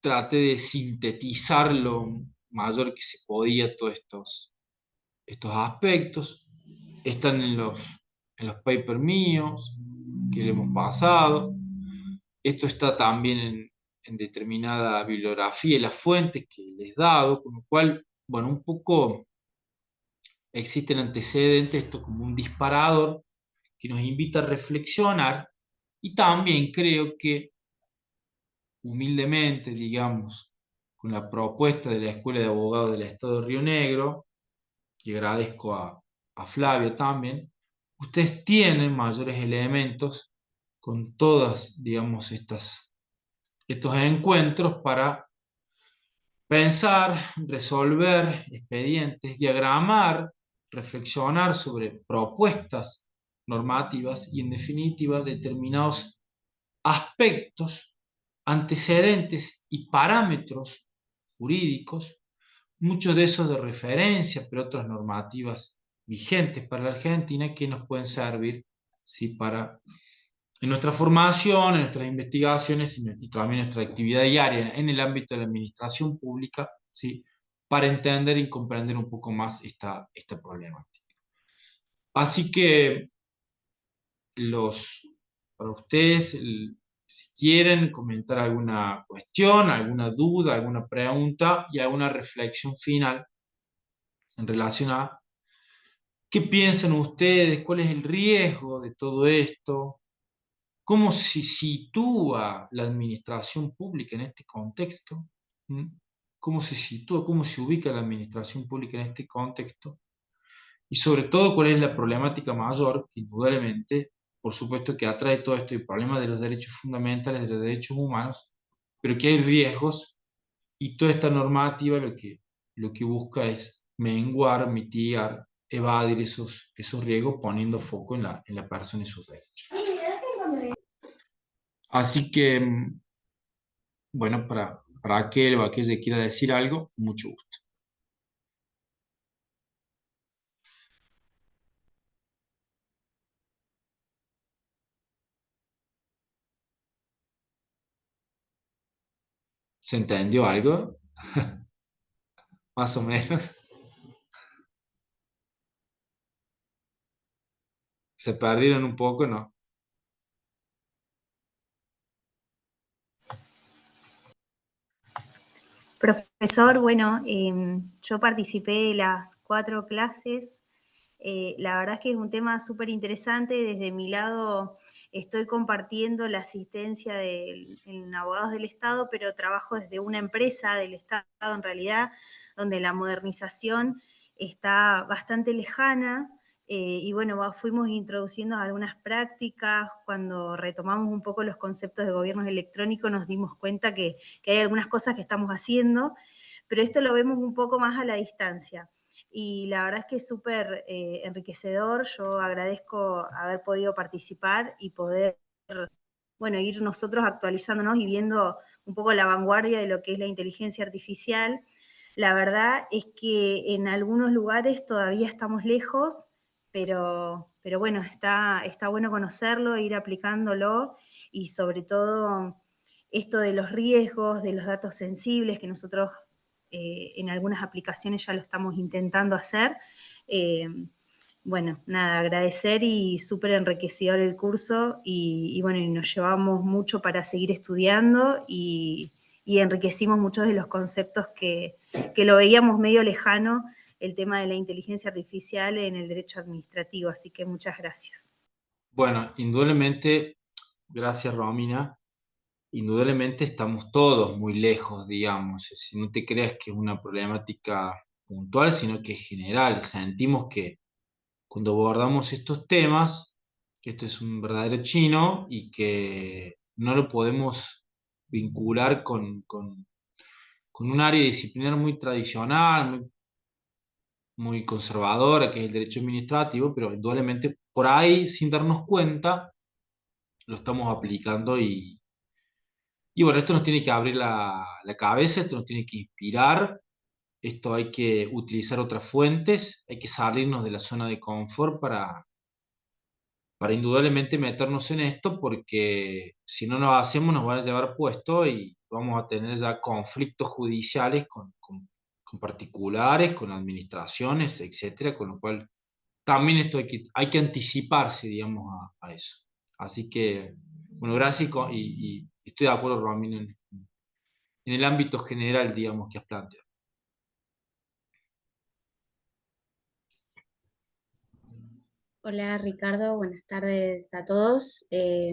traté de sintetizar lo mayor que se podía todos estos aspectos. Están en los papers míos que le hemos pasado. Esto está también en determinada bibliografía y las fuentes que les he dado, con lo cual, bueno, un poco existen antecedentes, esto como un disparador que nos invita a reflexionar y también creo que humildemente, digamos, con la propuesta de la Escuela de Abogados del Estado de Río Negro, y agradezco a Flavio también, ustedes tienen mayores elementos con todas, digamos, estos encuentros para pensar, resolver expedientes, diagramar, reflexionar sobre propuestas normativas y, en definitiva, determinados aspectos, antecedentes y parámetros jurídicos, muchos de esos de referencia, pero otras normativas vigentes para la Argentina que nos pueden servir, sí, para en nuestra formación, en nuestras investigaciones y también nuestra actividad diaria en el ámbito de la administración pública, ¿sí? Para entender y comprender un poco más esta problemática. Así que para ustedes, si quieren comentar alguna cuestión, alguna duda, alguna pregunta y alguna reflexión final en relación a qué piensan ustedes, cuál es el riesgo de todo esto, cómo se sitúa la administración pública en este contexto. ¿Mm? ¿Cómo se sitúa, cómo se ubica la administración pública en este contexto? Y sobre todo, cuál es la problemática mayor, que indudablemente, por supuesto que atrae todo esto, el problema de los derechos fundamentales, de los derechos humanos, pero que hay riesgos y toda esta normativa lo que busca es menguar, mitigar, evadir esos riesgos poniendo foco en la persona y sus derechos. Así que, bueno, para aquel o aquella que quiera decir algo, mucho gusto. ¿Se entendió algo? Más o menos. ¿Se perdieron un poco? No. Profesor, bueno, yo participé de las 4 clases. La verdad es que es un tema súper interesante. Desde mi lado estoy compartiendo la asistencia en abogados del Estado, pero trabajo desde una empresa del Estado en realidad, donde la modernización está bastante lejana. Y bueno, fuimos introduciendo algunas prácticas. Cuando retomamos un poco los conceptos de gobierno electrónico, nos dimos cuenta que hay algunas cosas que estamos haciendo, pero esto lo vemos un poco más a la distancia. Y la verdad es que es súper enriquecedor. Yo agradezco haber podido participar y poder, bueno, ir nosotros actualizándonos y viendo un poco la vanguardia de lo que es la inteligencia artificial. La verdad es que en algunos lugares todavía estamos lejos, pero bueno, está bueno conocerlo, ir aplicándolo y sobre todo esto de los riesgos, de los datos sensibles, que nosotros en algunas aplicaciones ya lo estamos intentando hacer. Eh, bueno, nada, agradecer y súper enriquecedor el curso y bueno, y nos llevamos mucho para seguir estudiando y enriquecimos muchos de los conceptos que lo veíamos medio lejano, el tema de la inteligencia artificial en el derecho administrativo, así que muchas gracias. Bueno, indudablemente, gracias Romina, indudablemente estamos todos muy lejos, digamos. Si no te creas que es una problemática puntual, sino que es general. Sentimos que cuando abordamos estos temas, esto es un verdadero chino y que no lo podemos vincular con un área disciplinar muy tradicional, muy conservadora, que es el derecho administrativo, pero indudablemente por ahí, sin darnos cuenta, lo estamos aplicando y bueno, esto nos tiene que abrir la cabeza, esto nos tiene que inspirar, esto hay que utilizar otras fuentes, hay que salirnos de la zona de confort para indudablemente meternos en esto, porque si no lo hacemos nos van a llevar puesto y vamos a tener ya conflictos judiciales con particulares, con administraciones, etcétera, con lo cual también esto hay que anticiparse, digamos, a eso. Así que, bueno, gracias y estoy de acuerdo, Romina, en el ámbito general, digamos, que has planteado. Hola Ricardo, buenas tardes a todos.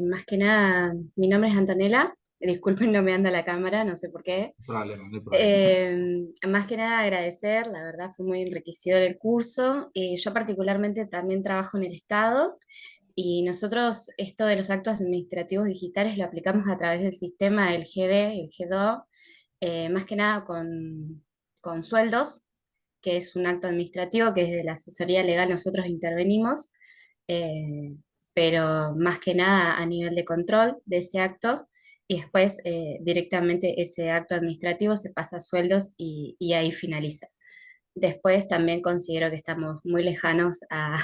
Más que nada, mi nombre es Antonella. Disculpen, no me anda la cámara, no sé por qué. Problema, no hay problema. Más que nada agradecer, la verdad fue muy enriquecedor el curso. Yo particularmente también trabajo en el Estado Y nosotros esto de los actos administrativos digitales lo aplicamos a través del sistema del GD, el GDO, más que nada con sueldos, que es un acto administrativo que desde la asesoría legal nosotros intervenimos, eh, pero más que nada a nivel de control de ese acto, y después directamente ese acto administrativo se pasa a sueldos y ahí finaliza. Después también considero que estamos muy lejanos a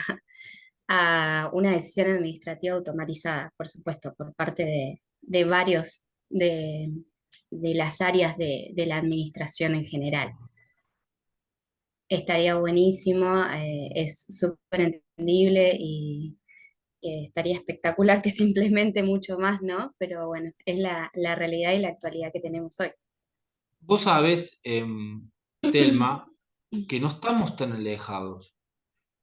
una decisión administrativa automatizada, por supuesto, por parte de varios de las áreas de la administración en general. Estaría buenísimo, es súper entendible y estaría espectacular que se implemente mucho más, ¿no? Pero bueno, es la realidad y la actualidad que tenemos hoy. Vos sabés, Telma, que no estamos tan alejados.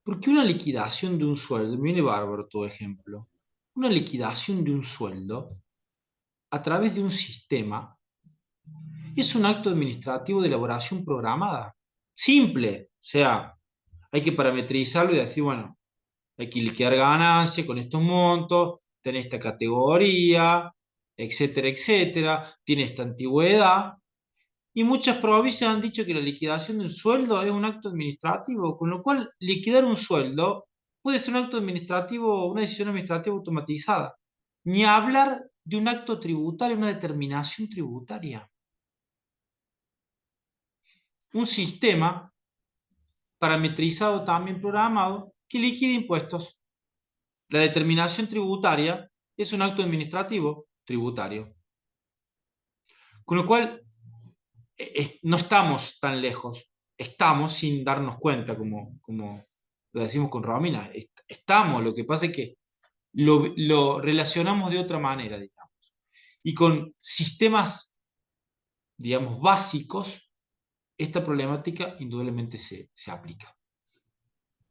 Porque una liquidación de un sueldo, me viene bárbaro tu ejemplo, una liquidación de un sueldo a través de un sistema es un acto administrativo de elaboración programada. Simple, o sea, hay que parametrizarlo y decir, bueno, hay que liquidar ganancias con estos montos, tiene esta categoría, etcétera, etcétera, tiene esta antigüedad. Y muchas provincias han dicho que la liquidación de un sueldo es un acto administrativo, con lo cual liquidar un sueldo puede ser un acto administrativo, una decisión administrativa automatizada. Ni hablar de un acto tributario, una determinación tributaria. Un sistema parametrizado, también programado, que liquide impuestos. La determinación tributaria es un acto administrativo tributario. Con lo cual, no estamos tan lejos, estamos sin darnos cuenta, como lo decimos con Romina, estamos, lo que pasa es que lo relacionamos de otra manera, digamos. Y con sistemas, digamos, básicos, esta problemática indudablemente se aplica.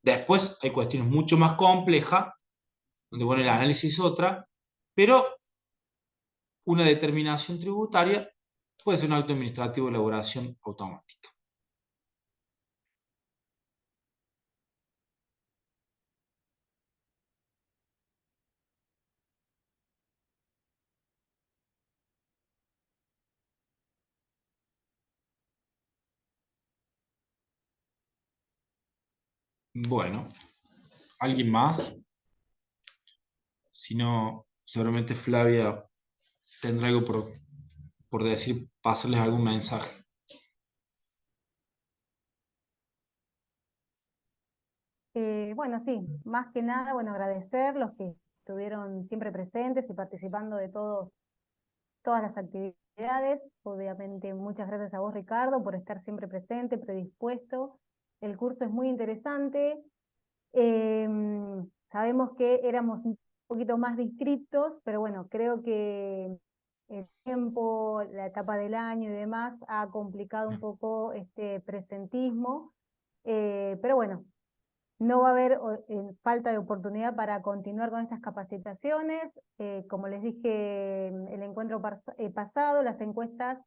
Después hay cuestiones mucho más complejas, donde bueno, el análisis es otra, pero una determinación tributaria puede ser un acto administrativo de elaboración automática. Bueno, ¿alguien más? Si no, seguramente Flavia tendrá algo por decir, pasarles algún mensaje. Bueno, sí, más que nada, bueno, agradecer los que estuvieron siempre presentes y participando de todas las actividades. Obviamente, muchas gracias a vos, Ricardo, por estar siempre presente, predispuesto. El curso es muy interesante. Sabemos que éramos un poquito más descriptos, pero bueno, creo que el tiempo, la etapa del año y demás ha complicado un poco este presentismo, pero bueno, no va a haber falta de oportunidad para continuar con estas capacitaciones. Como les dije el encuentro pasado, las encuestas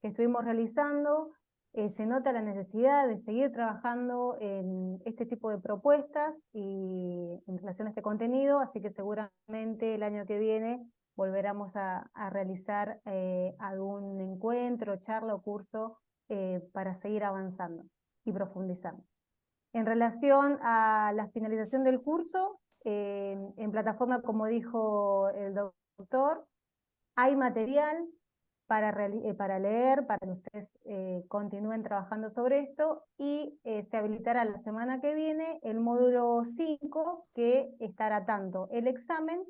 que estuvimos realizando, se nota la necesidad de seguir trabajando en este tipo de propuestas y en relación a este contenido, así que seguramente el año que viene volveremos a realizar algún encuentro, charla o curso para seguir avanzando y profundizando. En relación a la finalización del curso, en plataforma, como dijo el doctor, hay material para leer, para que ustedes continúen trabajando sobre esto, y se habilitará la semana que viene el módulo 5, que estará tanto el examen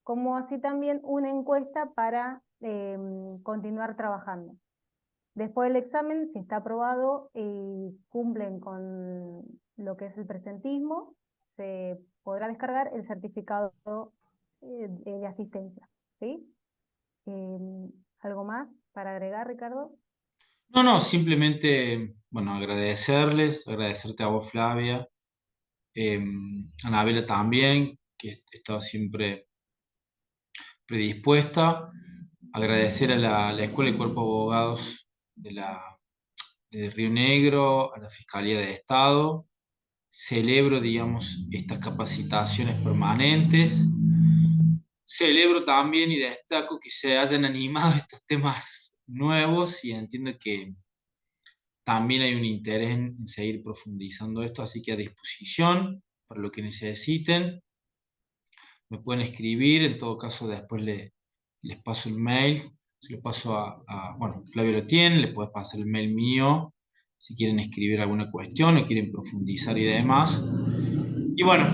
como así también una encuesta para continuar trabajando. Después del examen, si está aprobado y cumplen con lo que es el presentismo, se podrá descargar el certificado de asistencia. ¿Sí? ¿Algo más para agregar, Ricardo? No, no, simplemente, bueno, agradecerte a vos, Flavia, a Anabela también, que estaba siempre predispuesta, agradecer a la Escuela y Cuerpo de Abogados de Río Negro, a la Fiscalía de Estado, celebro, digamos, estas capacitaciones permanentes. Celebro también y destaco que se hayan animado estos temas nuevos y entiendo que también hay un interés en seguir profundizando esto, así que a disposición para lo que necesiten. Me pueden escribir, en todo caso después les paso el mail, se lo paso bueno, Flavio lo tiene, le puedes pasar el mail mío, si quieren escribir alguna cuestión o quieren profundizar y demás. Y bueno,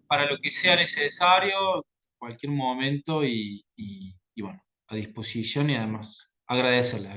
para lo que sea necesario, cualquier momento y bueno, a disposición y además agradecerle